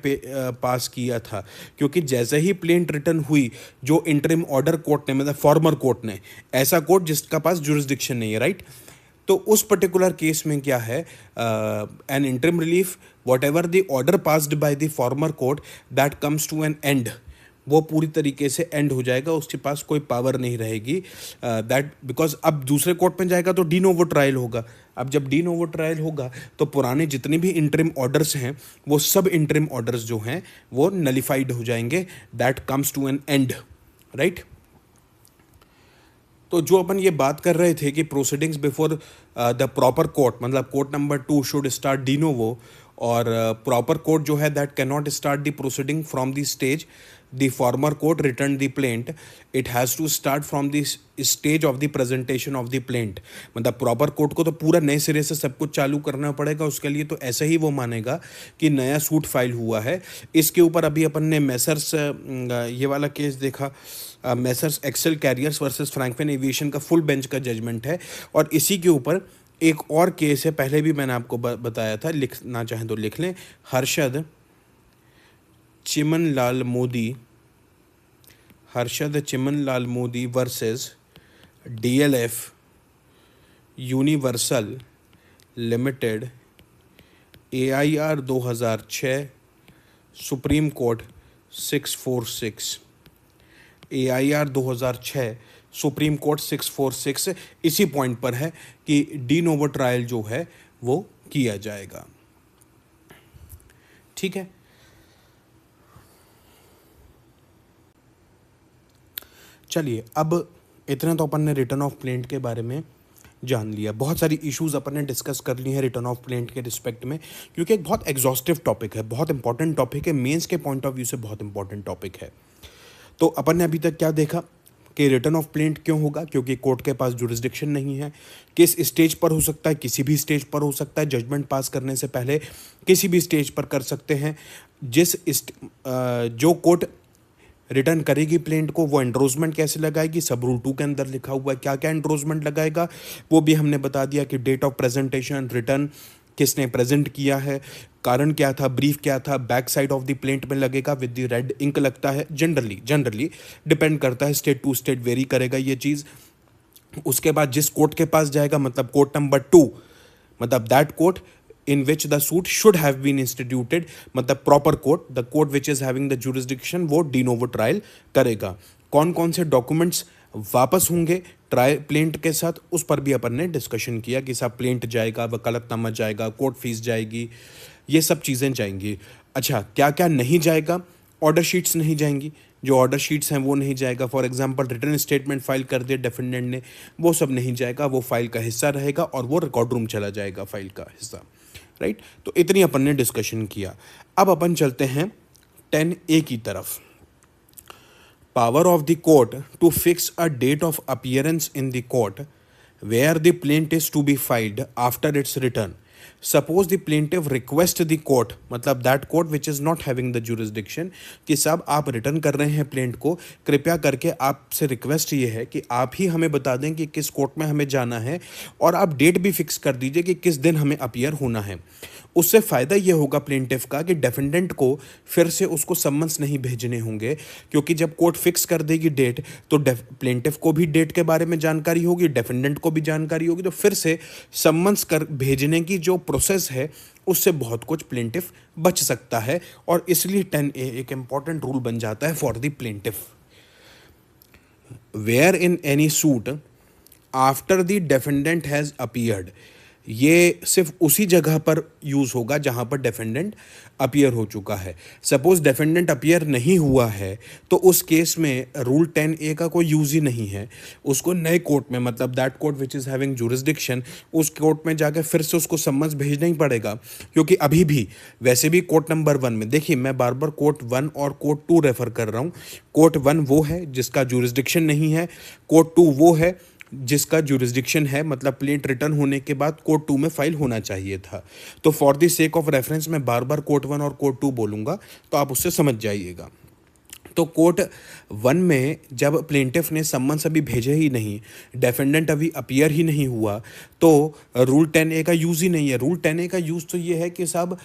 Speaker 1: पास किया था, क्योंकि जैसे ही प्लेंट रिटर्न हुई, जो इंटरिम ऑर्डर कोर्ट ने, मतलब फॉर्मर कोर्ट ने, ऐसा कोर्ट जिसका पास जुरिस्डिक्शन नहीं है, राइट, तो उस पर्टिकुलर केस में क्या है, an interim relief whatever the order passed by the former court that comes to an end, वो पूरी तरीके से एंड हो जाएगा, उसके पास कोई पावर नहीं रहेगी दैट, बिकॉज अब दूसरे कोर्ट में जाएगा तो डी नोवो ट्रायल होगा। अब जब डी नोवो ट्रायल होगा तो पुराने जितने भी इंटरिम ऑर्डर्स हैं वो सब इंटरिम ऑर्डर्स जो हैं वो नलिफाइड हो जाएंगे, that comes to an end, right. तो जो अपन ये बात कर रहे थे कि proceedings before the proper court, मतलब court number 2 should start de novo, और प्रॉपर कोर्ट जो है that can not start the proceeding from the stage the former court returned the plaint, it has to start from the stage of the presentation of the plaint। मतलब proper court को तो पूरा नए सिरे से सब कुछ चालू करना पड़ेगा, उसके लिए तो ऐसे ही वो मानेगा कि नया सूट फाइल हुआ है। इसके ऊपर अभी अपन ने मैसर्स ये वाला केस देखा, Messrs Excel carriers versus Frankfinn Aviation का फुल बेंच का जजमेंट है, और इसी के ऊपर एक और केस है, पहले भी मैंने आपको बताया था, लिखना चाहें तो लिख लें, Harshad Chimanlal Modi versus DLF universal limited, AIR 2006 supreme court 646, AIR 2006 supreme court 646 इसी पॉइंट पर है कि डी नोवो ट्रायल जो है वो किया जाएगा। ठीक है, चलिए अब इतना तो अपन ने रिटर्न ऑफ प्लेंट के बारे में जान लिया। बहुत सारी इश्यूज अपन ने डिस्कस कर ली हैं रिटर्न ऑफ प्लेंट के रिस्पेक्ट में, क्योंकि एक बहुत एग्जॉस्टिव टॉपिक है, बहुत इंपॉर्टेंट टॉपिक है, मेंस के पॉइंट ऑफ व्यू से बहुत इंपॉर्टेंट टॉपिक है। तो अपन ने अभी तक क्या देखा कि रिटर्न ऑफ प्लेंट क्यों होगा, क्योंकि कोर्ट के पास जुरिस्डिक्शन नहीं है। किस स्टेज पर हो सकता है, किसी भी स्टेज पर हो सकता है, जजमेंट पास करने से पहले किसी भी स्टेज पर कर सकते हैं। जो कोर्ट रिटर्न करेगी प्लेंट को, वो एंड्रोजमेंट कैसे लगाएगी, सब रूल 2 के अंदर लिखा हुआ है क्या क्या एंड्रोजमेंट लगाएगा, वो भी हमने बता दिया कि डेट ऑफ प्रेजेंटेशन, रिटर्न किसने प्रेजेंट किया है, कारण क्या था, ब्रीफ क्या था, back side of the plaint में लगेगा विद द रेड इंक लगता है, जनरली डिपेंड करता है, स्टेट टू स्टेट वेरी करेगा ये चीज़। उसके बाद जिस कोर्ट के पास जाएगा, मतलब कोर्ट नंबर 2, मतलब that court in which the suit should have been instituted, मतलब proper court, the court which is having the jurisdiction, वो डी नोवो ट्रायल करेगा। कौन कौन से डॉक्यूमेंट्स वापस होंगे ट्रायल प्लेंट के साथ, उस पर भी अपन ने डिस्कशन किया कि साहब प्लेंट जाएगा, वकालतनामा जाएगा, कोर्ट फीस जाएगी, ये सब चीज़ें जाएंगी। अच्छा, क्या क्या नहीं जाएगा, ऑर्डर शीट्स नहीं जाएंगी, जो ऑर्डर शीट्स हैं वो नहीं जाएगा। For example return statement file कर दिया डिफेंडेंट ने, वो सब नहीं जाएगा, वो फाइल का हिस्सा रहेगा और वो रिकॉर्ड रूम चला जाएगा फाइल का हिस्सा, राइट। तो इतनी अपन ने डिस्कशन किया। अब अपन चलते हैं 10A की तरफ। Power of the court to fix a date of appearance in the court where the plaint is to be filed after its return suppose the plaintiff request the court, मतलब that court which is not having the jurisdiction, कि साहब आप return कर रहे हैं plaint को, कृपया करके आपसे रिक्वेस्ट ये है कि आप ही हमें बता दें कि किस कोर्ट में हमें जाना है, और आप डेट भी फिक्स कर दीजिए कि किस दिन हमें अपीयर होना है। उससे फ़ायदा ये होगा प्लेंटिफ का कि डेफेंडेंट को फिर से उसको सम्मन्स नहीं भेजने होंगे, क्योंकि जब कोर्ट फिक्स कर देगी डेट तो प्लेंटिफ को भी डेट के बारे में जानकारी होगी, डेफेंडेंट को भी जानकारी होगी, तो फिर से सम्मन्स कर भेजने की जो प्रोसेस है उससे बहुत कुछ प्लेंटिफ बच सकता है। और इसलिए 10A एक इंपॉर्टेंट रूल बन जाता है for the plaintiff. Where in any suit after the defendant has appeared, ये सिर्फ उसी जगह पर यूज़ होगा जहां पर डेफेंडेंट अपीयर हो चुका है। सपोज डेफेंडेंट अपीयर नहीं हुआ है तो उस केस में रूल 10A का कोई यूज़ ही नहीं है। उसको नए कोर्ट में, मतलब that court which is having jurisdiction, उस कोर्ट में जाकर फिर से उसको सम्मन्स भेजना ही पड़ेगा, क्योंकि अभी भी वैसे भी कोर्ट नंबर 1 में, देखिए मैं बार बार कोर्ट 1 और कोर्ट 2 रेफर कर रहा हूँ। कोर्ट 1 वो है जिसका जुरिसडिक्शन नहीं है, कोर्ट 2 वो है जिसका जुरिसडिक्शन है, मतलब प्लेंट रिटर्न होने के बाद कोर्ट 2 में फाइल होना चाहिए था। तो for the sake of reference मैं बार बार कोर्ट 1 और कोर्ट 2 बोलूँगा, तो आप उससे समझ जाइएगा। तो कोर्ट 1 में जब प्लेंटिफ ने सम्मन्स अभी भेजे ही नहीं, डेफेंडेंट अभी अपीयर ही नहीं हुआ, तो रूल 10A का यूज़ ही नहीं है। रूल 10A का यूज़ तो ये है कि साहब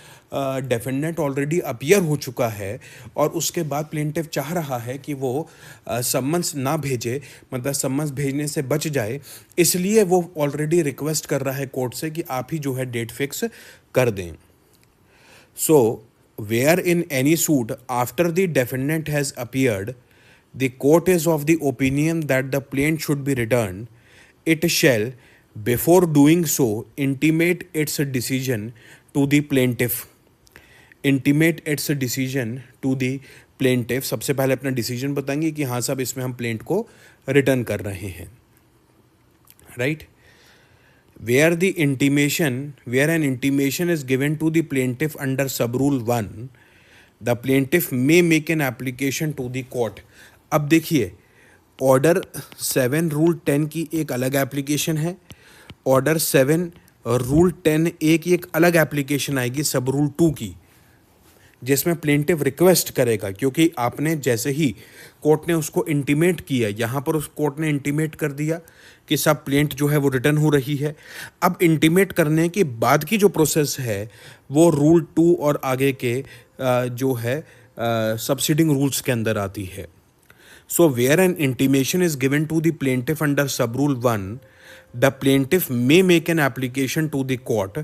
Speaker 1: डेफेंडेंट ऑलरेडी अपीयर हो चुका है और उसके बाद प्लेंटिफ चाह रहा है कि वो सम्मन्स ना भेजे, मतलब सम्मन्स भेजने से बच जाए, इसलिए वो ऑलरेडी रिक्वेस्ट कर रहा है कोर्ट से कि आप ही जो है डेट फिक्स कर दें। So, where in any suit after the defendant has appeared, the court is of the opinion that the plaint should be returned, it shall, before doing so, intimate its decision to the plaintiff. Intimate its decision to the plaintiff. सबसे पहले अपना decision बताएंगे कि हाँ साहब इसमें हम plaint को रिटर्न कर रहे हैं, right? Where an intimation is given to the plaintiff under subrule 1, the plaintiff may make an application to the court. अब देखिए, ऑर्डर 7 रूल 10 की एक अलग एप्लीकेशन है, ऑर्डर 7 रूल 10A की एक अलग एप्लीकेशन आएगी सब रूल 2 की, जिसमें प्लेंटिव रिक्वेस्ट करेगा, क्योंकि आपने जैसे ही कोर्ट ने उसको इंटीमेट किया, यहाँ पर उस कोर्ट ने इंटीमेट कर दिया कि सब प्लेंट जो है वो रिटर्न हो रही है। अब इंटीमेट करने के बाद की जो प्रोसेस है वो रूल 2 और आगे के जो है सबसीडिंग रूल्स के अंदर आती है। So where an intimation is given to the plaintiff under sub rule 1, the plaintiff may make an application to the court.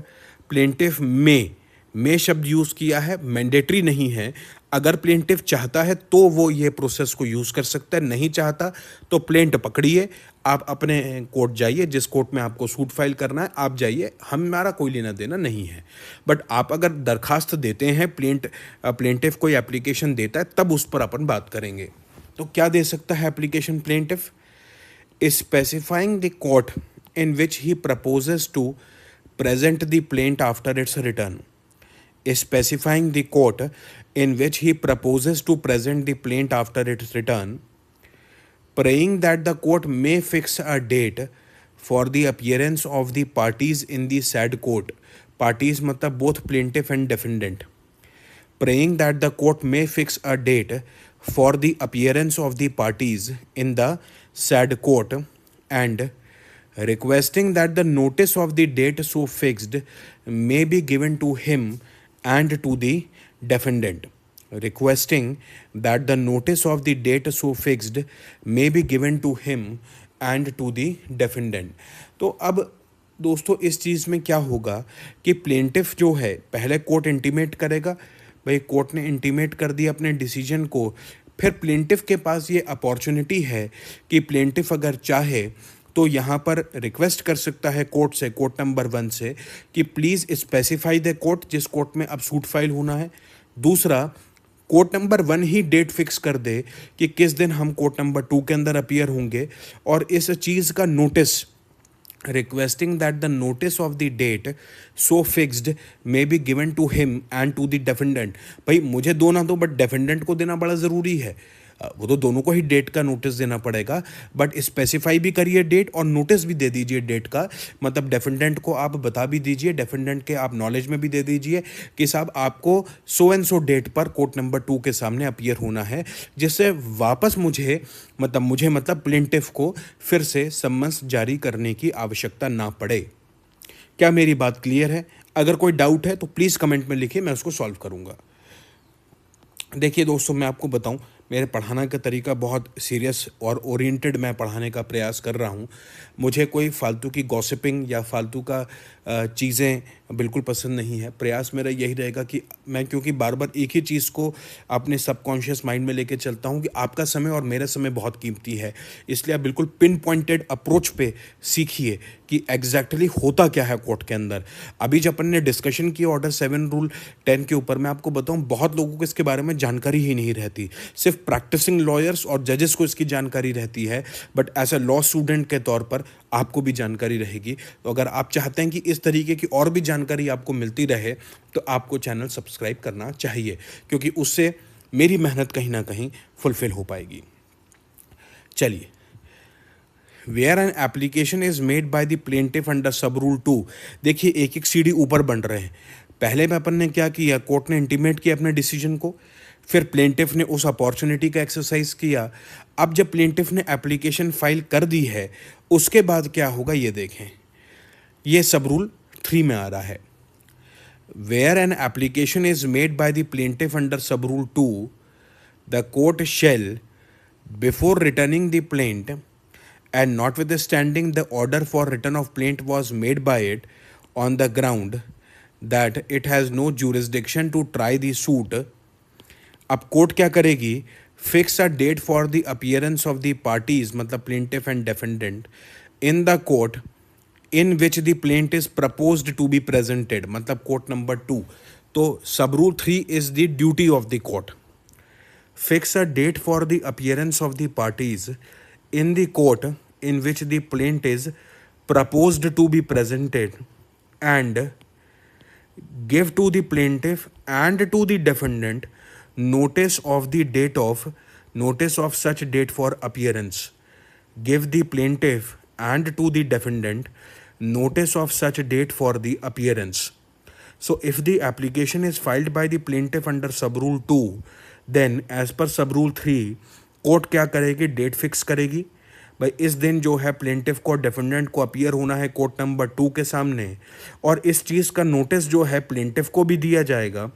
Speaker 1: Plaintiff may शब्द यूज़ किया है, मैंडेटरी नहीं है। अगर प्लेंटिफ चाहता है तो वो ये प्रोसेस को यूज़ कर सकता है, नहीं चाहता तो प्लेंट पकड़िए, आप अपने कोर्ट जाइए, जिस कोर्ट में आपको सूट फाइल करना है आप जाइए, हमारा कोई लेना देना नहीं है। बट आप अगर दरखास्त देते हैं, प्लेंटिफ कोई एप्लीकेशन देता है, तब उस पर अपन बात करेंगे। तो क्या दे सकता है application plaintiff? Specifying the court in which he proposes to present the plaint after its return. Specifying the court in which he proposes to present the plaint after its return, praying that the court may fix a date for the appearance of the parties in the said court. Parties मतलब both plaintiff and defendant. Praying that the court may fix a date for the appearance of the parties in the said court, and requesting that the notice of the date so fixed may be given to him and to the defendant. Requesting that the notice of the date so fixed may be given to him and to the defendant. तो अब दोस्तों इस चीज़ में क्या होगा कि plaintiff जो है पहले कोर्ट इंटीमेट करेगा, भाई कोर्ट ने इंटीमेट कर दिया अपने डिसीजन को, फिर प्लेंटिफ के पास ये अपॉर्चुनिटी है कि प्लेंटिफ अगर चाहे तो यहाँ पर रिक्वेस्ट कर सकता है कोर्ट से, कोर्ट नंबर 1 से, कि प्लीज़ स्पेसिफाई द कोर्ट जिस कोर्ट में अब सूट फाइल होना है। दूसरा, कोर्ट नंबर 1 ही डेट फिक्स कर दे कि किस दिन हम कोर्ट नंबर 2 के अंदर अपीयर होंगे, और इस चीज़ का notice, requesting that the notice of the date so fixed may be given to him and to the defendant. भाई मुझे दो ना दो, बट डिफेंडेंट को देना बड़ा ज़रूरी है। वो तो दोनों को ही डेट का नोटिस देना पड़ेगा, बट स्पेसिफाई भी करिए डेट और नोटिस भी दे दीजिए डेट का। मतलब डेफेंडेंट को आप बता भी दीजिए, डेफेंडेंट के आप नॉलेज में भी दे दीजिए कि साहब आपको सो एंड सो डेट पर कोर्ट नंबर 2 के सामने अपीयर होना है, जिससे वापस मुझे प्लेंटिफ को फिर से सम्मन्स जारी करने की आवश्यकता ना पड़े। क्या मेरी बात क्लियर है? अगर कोई डाउट है तो प्लीज़ कमेंट में लिखिए, मैं उसको सॉल्व करूँगा। देखिए दोस्तों, मैं आपको बताऊं, मेरे पढ़ाने का तरीका बहुत सीरियस और ओरिएंटेड मैं पढ़ाने का प्रयास कर रहा हूं। मुझे कोई फालतू की गॉसिपिंग या फालतू का चीज़ें बिल्कुल पसंद नहीं है। प्रयास मेरा यही रहेगा कि मैं, क्योंकि बार बार एक ही चीज़ को अपने सबकॉन्शियस माइंड में लेके चलता हूं कि आपका समय और मेरा समय बहुत कीमती है, इसलिए आप बिल्कुल पिन पॉइंटेड अप्रोच पे सीखिए कि एग्जैक्टली होता क्या है कोर्ट के अंदर। अभी जब अपन ने डिस्कशन किया ऑर्डर 7 रूल 10 के ऊपर, मैं आपको बताऊं बहुत लोगों को इसके बारे में जानकारी ही नहीं रहती। सिर्फ प्रैक्टिसिंग लॉयर्स और जजेस को इसकी जानकारी रहती है, but as a law student के तौर पर आपको भी जानकारी रहेगी। तो अगर आप चाहते हैं कि इस तरीके की और भी जानकारी आपको मिलती रहे तो आपको चैनल सब्सक्राइब करना चाहिए, क्योंकि उससे मेरी मेहनत कहीं ना कहीं फुलफिल हो पाएगी। चलिए, where an application is made by the plaintiff under sub rule 2। देखिए, एक एक सीढ़ी ऊपर बन रहे हैं। पहले में अपन ने क्या किया, कोर्ट ने इंटीमेट किया अपने डिसीजन को, फिर प्लेंटिफ ने उस अपॉर्चुनिटी का एक्सरसाइज किया। अब जब प्लेंटिफ ने एप्लीकेशन फाइल कर दी है, उसके बाद क्या होगा ये देखें। ये सब रूल 3 में आ रहा है, where an application is made by the plaintiff under sub rule 2, the court shall, before returning the plaint and notwithstanding the order for return of plaint was made by it on the ground that it has no jurisdiction to try the suit। अब court क्या करेगी, fix a date for the appearance of the parties, मतलब plaintiff and defendant, in the court in which the plaint is proposed to be presented, मतलब court number 2। तो sub rule 3 is the duty of the court. Fix a date for the appearance of the parties in the court in which the plaint is proposed to be presented, and give to the plaintiff and to the defendant notice of such date for appearance। Give the plaintiff and to the defendant notice of such date for the appearance। So if the application is filed by the plaintiff under sub rule 2, then as per sub rule 3 court क्या करेगी, date fix करेगी। भाई इस दिन जो है plaintiff को, defendant को अपीयर होना है कोर्ट नंबर 2 के सामने, और इस चीज़ का नोटिस जो है प्लेंटिफ को भी दिया जाएगा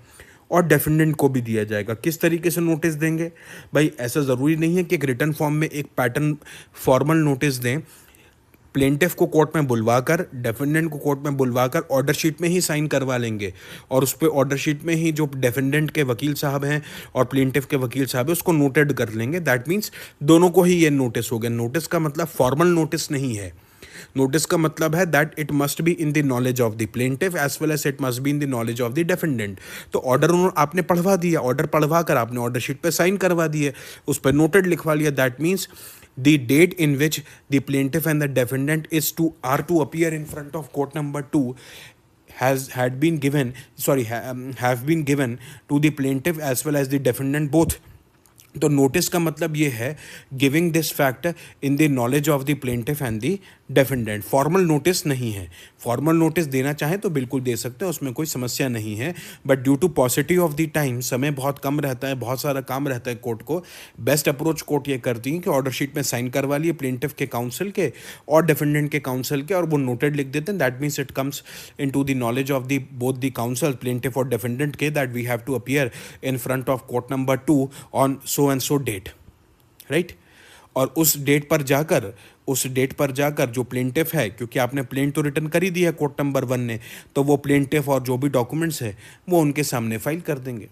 Speaker 1: और डिफेंडेंट को भी दिया जाएगा। किस तरीके से नोटिस देंगे भाई, ऐसा ज़रूरी नहीं है कि एक रिटर्न फॉर्म में एक पैटर्न फॉर्मल नोटिस दें। प्लेंटिफ को कोर्ट में बुलवाकर, डिफेंडेंट को कोर्ट में बुलवाकर ऑर्डर शीट में ही साइन करवा लेंगे, और उस पर ऑर्डर शीट में ही जो डिफेंडेंट के वकील साहब हैं और प्लेंटिफ के वकील साहब हैं उसको नोटेड कर लेंगे। दैट मीन्स दोनों को ही ये नोटिस हो गया। नोटिस का मतलब फॉर्मल नोटिस नहीं है। नोटिस का मतलब है that it must be in the knowledge of the plaintiff as well as it must be in the knowledge of the defendant. तो ऑर्डर आपने पढ़वा दिया, ऑर्डर पढ़वा कर आपने ऑर्डर शीट पे साइन करवा दिए, उस पर नोटेड लिखवा लिया। That means the date in which the plaintiff and the defendant are to appear in front of court number 2 have been given to the plaintiff as well as the defendant both। तो notice का मतलब ये है giving this fact in the knowledge of the plaintiff and the defendant. Formal notice नहीं है। Formal notice देना चाहें तो बिल्कुल दे सकते हैं, उसमें कोई समस्या नहीं है, but due to paucity of the time, समय बहुत कम रहता है, बहुत सारा काम रहता है कोर्ट को, बेस्ट अप्रोच कोर्ट ये करती है कि ऑर्डर शीट में साइन करवा लिए प्लेंटिफ के काउंसिल के और डिफेंडेंट के काउंसिल के, और वो नोटेड लिख देते हैं। That means it comes into the knowledge of the both the counsel, plaintiff और डिफेंडेंट के, that we have to appear in front of court number 2 on so and so date, right. और उस date पर जाकर जो plaintiff है, क्योंकि आपने प्लेंट तो रिटर्न कर ही दिया कोर्ट नंबर 1 ने, तो वो प्लेंटिफ और जो भी डॉक्यूमेंट्स है वो उनके सामने फाइल कर देंगे।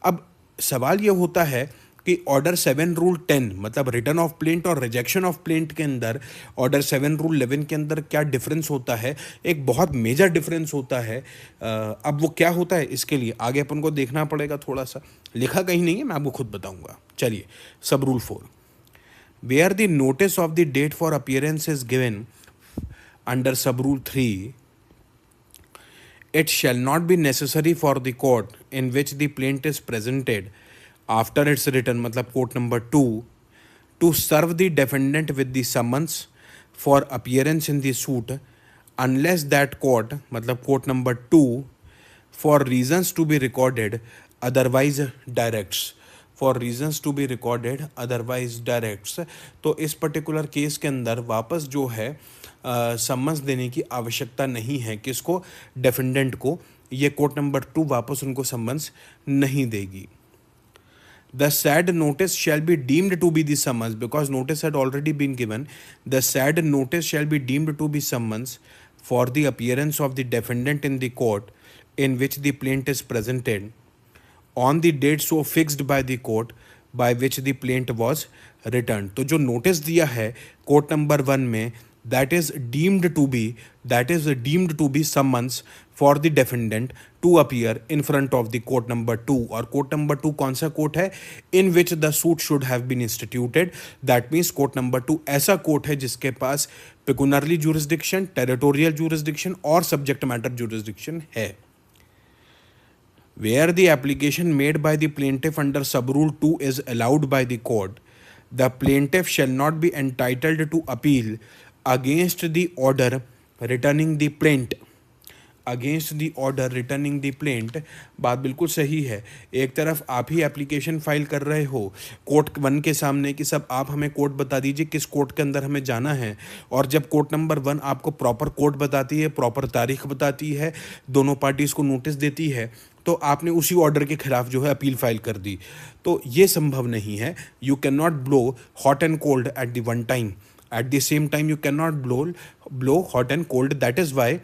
Speaker 1: अब सवाल ये होता है कि ऑर्डर 7 रूल 10, मतलब रिटर्न ऑफ प्लेंट और रिजेक्शन ऑफ प्लेंट के अंदर ऑर्डर 7 रूल 11 के अंदर क्या डिफरेंस होता है। एक बहुत मेजर डिफरेंस होता है। अब वो क्या होता है इसके लिए आगे अपन को देखना पड़ेगा, थोड़ा सा लिखा कहीं नहीं है, मैं आपको खुद बताऊंगा। चलिए, sub rule 4, where the notice of the date for appearance is given under sub rule 3, it shall not be necessary for the court in which the plaint is presented after its return मतलब court number 2 to serve the defendant with the summons for appearance in the suit unless that court मतलब court number 2 for reasons to be recorded otherwise directs for reasons to be recorded otherwise directs। तो इस particular case के अंदर वापस जो है summons देने की आवश्यकता नहीं है किसको, डेफेंडेंट को। ये कोर्ट नंबर 2 वापस उनको सम्मन्स नहीं देगी। The said notice shall be deemed to be the summons because notice had already been given. The said notice shall be deemed to be summons for the appearance of the defendant in the court in which the plaintiff is presented on the date so fixed by the court by which the plaintiff was returned। तो जो notice दिया है court number 1 में that is deemed to be summons for the defendant to appear in front of the court number 2। और court number 2 कौन सा court है, in which the suit should have been instituted। that means court number 2 ऐसा court है जिसके पास पेकुनरली jurisdiction, territorial jurisdiction और subject matter jurisdiction है। Where the application made by the plaintiff under subrule 2 is allowed by the court, the plaintiff shall not be entitled to appeal against the order returning the plaint। Against the order returning the plaint, बात बिल्कुल सही है। एक तरफ आप ही application file कर रहे हो कोर्ट 1 के सामने कि सब आप हमें कोर्ट बता दीजिए किस कोर्ट के अंदर हमें जाना है, और जब कोर्ट नंबर 1 आपको प्रॉपर कोर्ट बताती है, प्रॉपर तारीख बताती है, दोनों पार्टीज़ को नोटिस देती है, तो आपने उसी ऑर्डर के खिलाफ जो है अपील फाइल कर दी, तो ये संभव नहीं है। You can not blow hot and cold at the one time, at the same time you can not blow hot and cold. That is why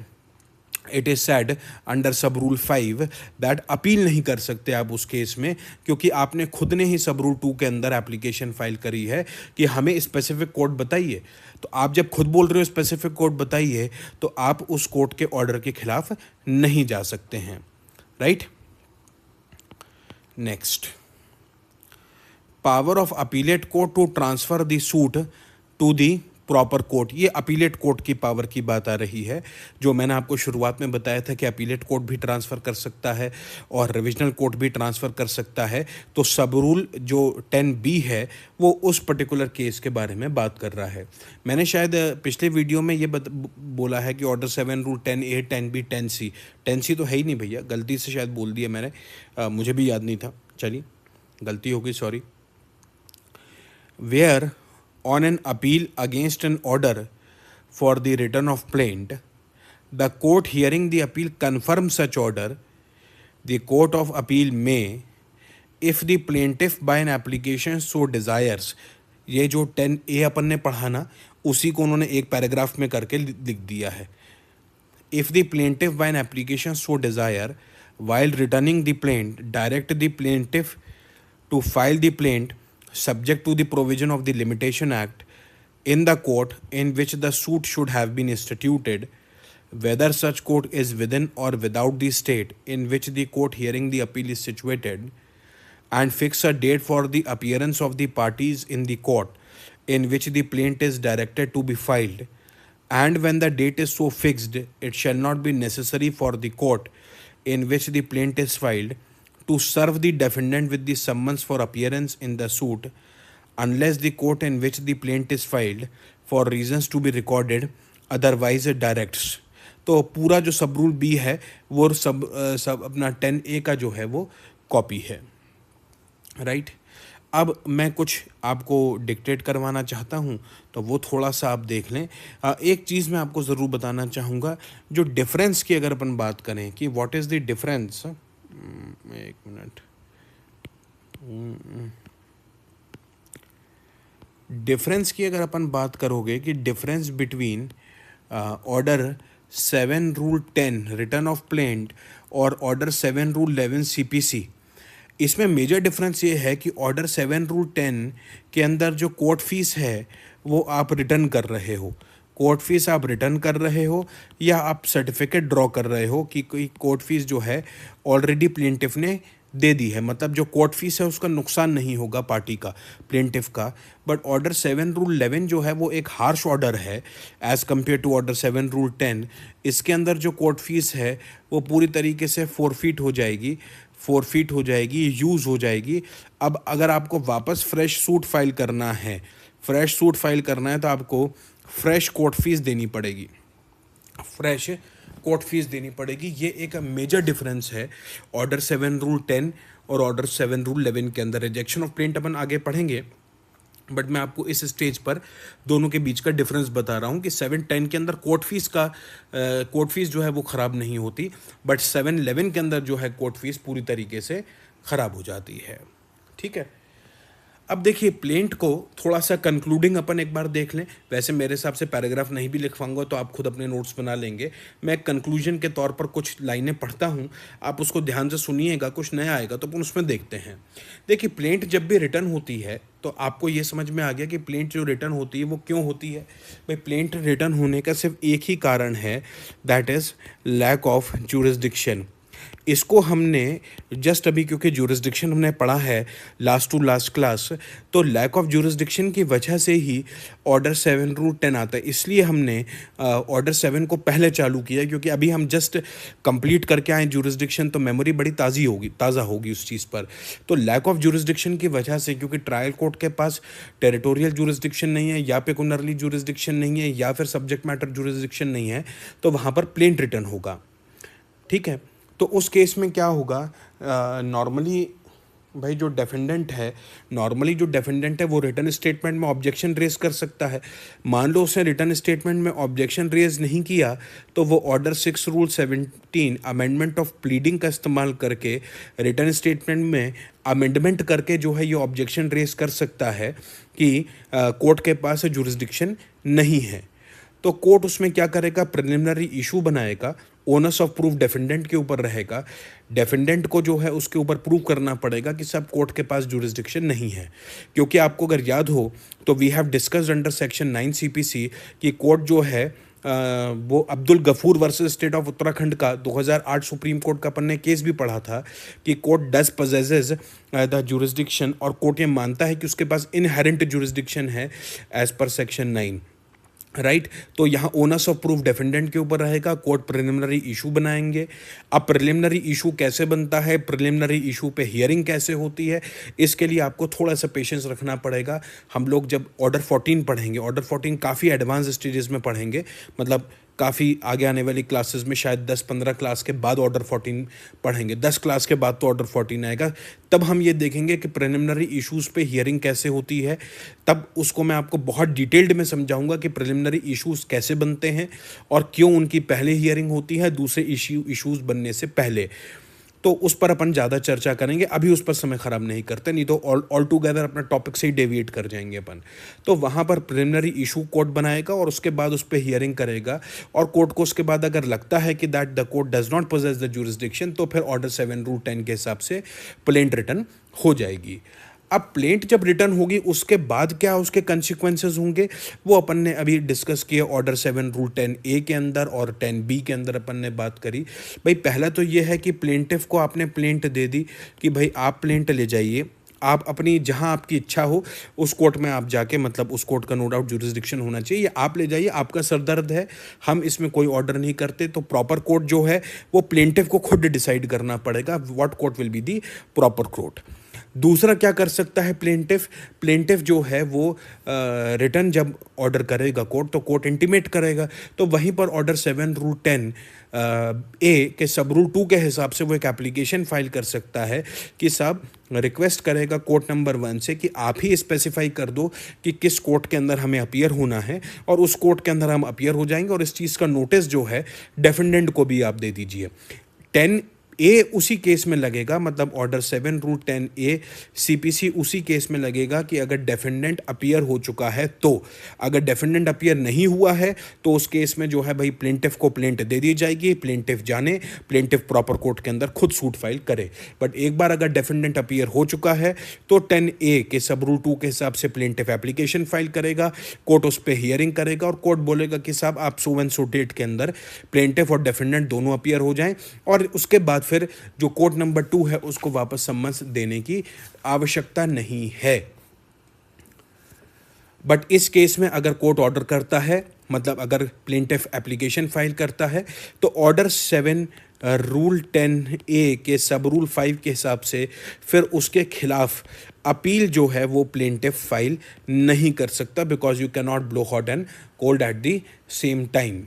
Speaker 1: it is said under sub rule 5 that appeal नहीं कर सकते आप उस case में, क्योंकि आपने खुद ने ही सब रूल 2 के अंदर एप्लीकेशन फाइल करी है कि हमें स्पेसिफिक कोर्ट बताइए। तो आप जब खुद बोल रहे हो स्पेसिफिक कोर्ट बताइए, तो आप उस कोर्ट के ऑर्डर के खिलाफ नहीं जा सकते हैं, right. Next, power of appellate court to transfer the suit to the proper court. ये अपीलेट कोर्ट की पावर की बात आ रही है, जो मैंने आपको शुरुआत में बताया था कि अपीलेट कोर्ट भी ट्रांसफ़र कर सकता है और रिविजनल कोर्ट भी ट्रांसफ़र कर सकता है। तो सब रूल जो 10B है वो उस पर्टिकुलर केस के बारे में बात कर रहा है। मैंने शायद पिछले वीडियो में ये बोला है कि order 7 rule 10A 10B 10C 10C तो है ही नहीं भैया, गलती से शायद बोल दिया मैंने, मुझे भी याद नहीं था, चलिए गलती हो गई, sorry. Where on an appeal against an order for the return of plaint, the court hearing the appeal confirms such order, the court of appeal may, if the plaintiff by an application so desires। ये जो 10A अपन ने पढ़ा ना, उसी को उन्होंने एक paragraph में करके लिख दिया है। if the plaintiff by an application so desire while returning the plaint direct the plaintiff to file the plaint subject to the provision of the Limitation Act in the court in which the suit should have been instituted, whether such court is within or without the state in which the court hearing the appeal is situated, and fix a date for the appearance of the parties in the court in which the plaint is directed to be filed, and when the date is so fixed, it shall not be necessary for the court in which the plaint is filed to serve the defendant with the summons for appearance in the suit unless the court in which the plaint is filed for reasons to be recorded otherwise directs। तो पूरा जो सब rule B है वो सब अपना 10A का जो है वो कॉपी है, राइट। अब मैं कुछ आपको डिक्टेट करवाना चाहता हूँ, तो वो थोड़ा सा आप देख लें। एक चीज़ मैं आपको ज़रूर बताना चाहूँगा, जो डिफरेंस की अगर अपन बात करें कि व्हाट इज़ द डिफरेंस, एक मिनट, डिफरेंस की अगर अपन बात करोगे कि difference between order 7 rule 10 return of plaint और ऑर्डर 7 रूल 11 CPC, इसमें मेजर डिफरेंस ये है कि ऑर्डर 7 रूल 10 के अंदर जो कोर्ट फीस है वो आप रिटर्न कर रहे हो, कोर्ट फीस आप रिटर्न कर रहे हो या आप सर्टिफिकेट ड्रॉ कर रहे हो कि कोई कोर्ट फीस जो है ऑलरेडी प्लेंटिफ ने दे दी है, मतलब जो कोर्ट फीस है उसका नुकसान नहीं होगा पार्टी का, प्लेंटिफ का। बट ऑर्डर 7 रूल 11 जो है वो एक हार्श ऑर्डर है as compare to order 7 rule 10। इसके अंदर जो कोर्ट फीस है वो पूरी तरीके से फोरफीट हो जाएगी। फोरफीट हो जाएगी, यूज़ हो जाएगी। अब अगर आपको वापस फ्रेश सूट फाइल करना है, तो आपको फ्रेश कोर्ट फीस देनी पड़ेगी, ये एक मेजर डिफरेंस है ऑर्डर 7 रूल 10 और ऑर्डर 7 रूल 11 के अंदर। रिजेक्शन ऑफ प्लेंट अपन आगे पढ़ेंगे, बट मैं आपको इस स्टेज पर दोनों के बीच का डिफरेंस बता रहा हूँ कि 7-10 के अंदर कोर्ट फीस जो है वो ख़राब नहीं होती, बट 7-11 के अंदर जो है कोर्ट फीस पूरी तरीके से ख़राब हो जाती है। ठीक है, अब देखिए प्लेंट को थोड़ा सा कंक्लूडिंग अपन एक बार देख लें। वैसे मेरे हिसाब से पैराग्राफ नहीं भी लिखवाऊंगा तो आप खुद अपने नोट्स बना लेंगे। मैं कंक्लूजन के तौर पर कुछ लाइनें पढ़ता हूँ, आप उसको ध्यान से सुनिएगा, कुछ नया आएगा तो अपन उसमें देखते हैं। देखिए प्लेंट जब भी रिटर्न होती है तो आपको ये समझ में आ गया कि प्लेंट जो रिटर्न होती है वो क्यों होती है। भाई प्लेंट रिटर्न होने का सिर्फ एक ही कारण है, that is lack of jurisdiction. इसको हमने जस्ट अभी, क्योंकि ज्यूरिसडिक्शन हमने पढ़ा है लास्ट टू लास्ट क्लास, तो लैक ऑफ ज्यूरिसडिक्शन की वजह से ही ऑर्डर 7 रूल 10 आता है। इसलिए हमने ऑर्डर 7 को पहले चालू किया, क्योंकि अभी हम जस्ट कंप्लीट करके आए ज्यूरिसडिक्शन, तो मेमोरी बड़ी ताज़ा होगी उस चीज़ पर। तो लैक ऑफ ज्यूरिसडिक्शन की वजह से, क्योंकि ट्रायल कोर्ट के पास टेरिटोरियल ज्यूरिसडिक्शन नहीं है, या पेकुनरली ज्यूरिसडिक्शन नहीं है, या फिर सब्जेक्ट मैटर ज्यूरिसडिक्शन नहीं है, तो वहाँ पर प्लेंट रिटर्न होगा। ठीक है, तो उस केस में क्या होगा, नॉर्मली भाई जो डिफेंडेंट है वो रिटर्न स्टेटमेंट में ऑब्जेक्शन रेज कर सकता है। मान लो उसने रिटर्न स्टेटमेंट में ऑब्जेक्शन रेज नहीं किया, तो वो order 6 rule 17 amendment of pleading का इस्तेमाल करके रिटर्न स्टेटमेंट में अमेंडमेंट करके जो है ये ऑब्जेक्शन रेज कर सकता है कि कोर्ट के पास जुरिस्डिक्शन नहीं है। तो कोर्ट उसमें क्या करेगा, प्रिलिमिनरी इशू बनाएगा, ओनस ऑफ प्रूफ डिफेंडेंट के ऊपर रहेगा। डिफेंडेंट को जो है उसके ऊपर प्रूव करना पड़ेगा कि सब कोर्ट के पास जुरिस्डिक्शन नहीं है। क्योंकि आपको अगर याद हो तो we have discussed under section 9 CPC कि कोर्ट जो है वो Abdul Gafoor versus state of Uttarakhand का 2008 सुप्रीम कोर्ट का अपन ने केस भी पढ़ा था कि court does possesses the jurisdiction, और कोर्ट ये मानता है कि उसके पास इनहेरेंट जुरिस्डिक्शन है एज पर सेक्शन 9। राइट, तो यहाँ ओनस ऑफ प्रूफ डिफेंडेंट के ऊपर रहेगा, कोर्ट प्रिलिमिनरी इशू बनाएंगे। अब प्रिलिमिनरी इशू कैसे बनता है, प्रिलिमिनरी इशू पे हियरिंग कैसे होती है, इसके लिए आपको थोड़ा सा पेशेंस रखना पड़ेगा। हम लोग जब ऑर्डर 14 पढ़ेंगे, ऑर्डर 14 काफ़ी एडवांस स्टेजेस में पढ़ेंगे, मतलब काफ़ी आगे आने वाली क्लासेस में शायद 10-15 क्लास के बाद ऑर्डर 14 पढ़ेंगे, 10 क्लास के बाद तो ऑर्डर 14 आएगा। तब हम ये देखेंगे कि प्रिलिमिनरी इश्यूज़ पे हियरिंग कैसे होती है, तब उसको मैं आपको बहुत डिटेल्ड में समझाऊंगा कि प्रिलिमिनरी इश्यूज़ कैसे बनते हैं और क्यों उनकी पहले हियरिंग होती है दूसरे इश्यूज़ बनने से पहले। तो उस पर अपन ज़्यादा चर्चा करेंगे, अभी उस पर समय ख़राब नहीं करते, नहीं तो ऑल टुगेदर अपना टॉपिक से ही डेविएट कर जाएंगे अपन। तो वहाँ पर प्रिलिमिनरी इशू कोर्ट बनाएगा और उसके बाद उस पर हियरिंग करेगा, और कोर्ट को उसके बाद अगर लगता है कि that the court does not possess the jurisdiction, तो फिर ऑर्डर 7 रूल 10 के हिसाब से प्लेंट रिटर्न हो जाएगी। अब प्लेंट जब रिटर्न होगी उसके बाद क्या उसके कंसिक्वेंसेस होंगे, वो अपन ने अभी डिस्कस किया ऑर्डर 7 रूल 10A के अंदर और 10B के अंदर अपन ने बात करी। भाई पहला तो ये है कि प्लेंटिफ को आपने प्लेंट दे दी कि भाई आप प्लेंट ले जाइए, आप अपनी जहां आपकी इच्छा हो उस कोर्ट में आप जाके, मतलब उस कोर्ट का नो डाउट जुरिस्डिक्शन होना चाहिए, ये आप ले जाइए, आपका सरदर्द है, हम इसमें कोई ऑर्डर नहीं करते। तो प्रॉपर कोर्ट जो है वो प्लेंटिफ को खुद डिसाइड करना पड़ेगा what court will be the proper court. दूसरा क्या कर सकता है प्लेंटिफ जो है वो रिटर्न जब ऑर्डर करेगा कोर्ट, तो कोर्ट इंटीमेट करेगा, तो वहीं पर ऑर्डर 7 रूल 10A के सब रूल 2 के हिसाब से वो एक एप्लीकेशन फाइल कर सकता है कि साहब रिक्वेस्ट करेगा कोर्ट नंबर 1 से कि आप ही स्पेसिफाई कर दो कि किस कोर्ट के अंदर हमें अपीयर होना है, और उस कोर्ट के अंदर हम अपीयर हो जाएंगे, और इस चीज़ का नोटिस जो है डिफेंडेंट को भी आप दे दीजिए। 10A उसी केस में लगेगा, मतलब ऑर्डर 7 रूल 10A CPC उसी केस में लगेगा कि अगर डिफेंडेंट अपीयर हो चुका है तो। अगर डिफेंडेंट अपीयर नहीं हुआ है तो उस केस में जो है भाई प्लेंटिफ को प्लेंट दे दी जाएगी, प्लेंटिफ जाने, प्लेंटिफ प्रॉपर कोर्ट के अंदर खुद सूट फाइल करे। बट एक बार अगर डिफेंडेंट अपीयर हो चुका है तो 10A के सब रूल 2 के हिसाब से प्लेंटिफ एप्लीकेशन फाइल करेगा, कोर्ट उस पर हियरिंग करेगा, और कोर्ट बोलेगा कि साहब आप सो एंड सो डेट के अंदर प्लेंटिफ और डिफेंडेंट दोनों अपीयर हो जाएं, और उसके बाद फिर जो कोर्ट नंबर 2 है उसको वापस सम्मन्स देने की आवश्यकता नहीं है। बट इस केस में अगर कोर्ट ऑर्डर करता है, मतलब अगर प्लेंटिफ एप्लीकेशन फाइल करता है, तो ऑर्डर 7 रूल 10A के सब रूल 5 के हिसाब से फिर उसके खिलाफ अपील जो है वो प्लेंटिफ फाइल नहीं कर सकता, because you can not blow hot and cold at the same time.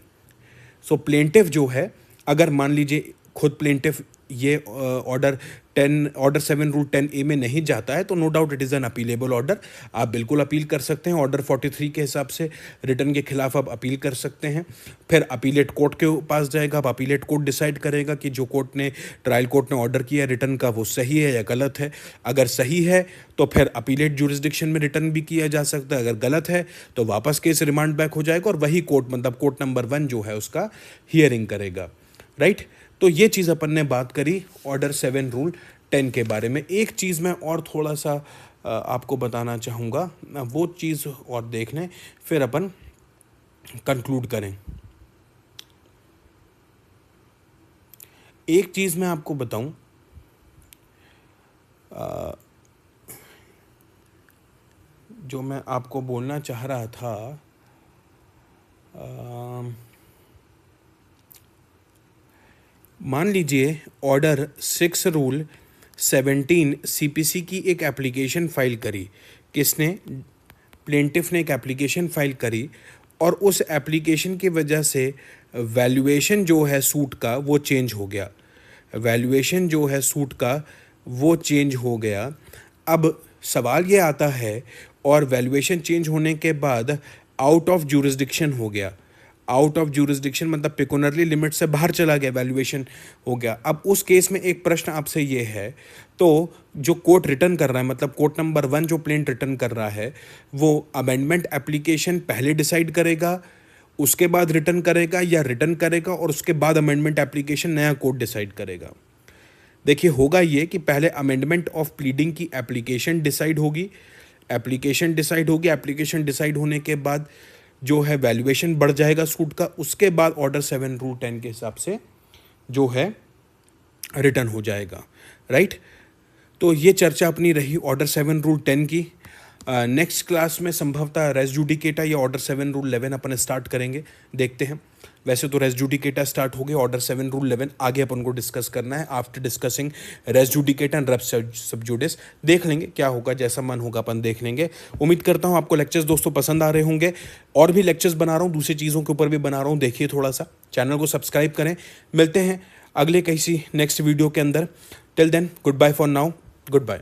Speaker 1: So plaintiff जो है, अगर मान लीजिए खुद प्लेंटिफ ये ऑर्डर 7 रूल 10A में नहीं जाता है, तो no doubt it is an appealable order. आप बिल्कुल अपील कर सकते हैं। ऑर्डर 43 के हिसाब से रिटर्न के खिलाफ आप अपील कर सकते हैं। फिर अपीलेट कोर्ट के पास जाएगा। अब अपीलेट कोर्ट डिसाइड करेगा कि जो कोर्ट ने, ट्रायल कोर्ट ने ऑर्डर किया रिटर्न का, वो सही है या गलत है। अगर सही है तो फिर अपीलेट जुरिस्डिक्शन में रिटर्न भी किया जा सकता है। अगर गलत है तो वापस केस रिमांड बैक हो जाएगा और वही कोर्ट, मतलब कोर्ट नंबर 1 जो है उसका हियरिंग करेगा, राइट। तो ये चीज़ अपन ने बात करी ऑर्डर 7 रूल 10 के बारे में। एक चीज़ मैं और थोड़ा सा आपको बताना चाहूँगा, वो चीज़ और देख लें फिर अपन कंक्लूड करें। एक चीज़ मैं आपको बताऊं, जो मैं आपको बोलना चाह रहा था, मान लीजिए ऑर्डर 6 रूल 17 सीपीसी की एक एप्लीकेशन फाइल करी। किसने? प्लेंटिफ ने एक एप्लीकेशन फाइल करी और उस एप्लीकेशन की वजह से वैल्यूएशन जो है सूट का वो चेंज हो गया। वैल्यूएशन जो है सूट का वो चेंज हो गया। अब सवाल ये आता है, और वैल्यूएशन चेंज होने के बाद आउट ऑफ ज्यूरिसडिक्शन हो गया। आउट ऑफ ज्यूरिसडिक्शन मतलब पिक्यूनरी लिमिट से बाहर चला गया, वैल्यूएशन हो गया। अब उस केस में एक प्रश्न आपसे ये है, तो जो कोर्ट रिटर्न कर रहा है, मतलब कोर्ट नंबर 1 जो प्लेंट रिटर्न कर रहा है, वो अमेंडमेंट एप्लीकेशन पहले डिसाइड करेगा उसके बाद रिटर्न करेगा, या रिटर्न करेगा और उसके बाद अमेंडमेंट एप्लीकेशन नया कोर्ट डिसाइड करेगा? देखिए, होगा ये कि पहले अमेंडमेंट ऑफ प्लीडिंग की एप्लीकेशन डिसाइड होगी। एप्लीकेशन डिसाइड होने के बाद जो है वैल्यूएशन बढ़ जाएगा सूट का। उसके बाद ऑर्डर 7 रूल 10 के हिसाब से जो है रिटर्न हो जाएगा, राइट। तो ये चर्चा अपनी रही ऑर्डर 7 रूल 10 की। नेक्स्ट क्लास में संभवतः रेस जुडिकेटा या ऑर्डर 7 रूल 11 अपन स्टार्ट करेंगे, देखते हैं। वैसे तो रेस जुडिकेटा स्टार्ट हो गया, ऑर्डर 7 रूल 11 आगे अपन को डिस्कस करना है। After discussing res judicata and res sub judice, देख लेंगे क्या होगा, जैसा मन होगा अपन देख लेंगे। उम्मीद करता हूँ आपको लेक्चर्स दोस्तों पसंद आ रहे होंगे। और भी लेक्चर्स बना रहा हूँ, दूसरी चीज़ों के ऊपर भी बना रहा हूँ, देखिए थोड़ा सा चैनल को सब्सक्राइब करें। मिलते हैं अगले किसी नेक्स्ट वीडियो के अंदर। Till then, goodbye for now, good bye.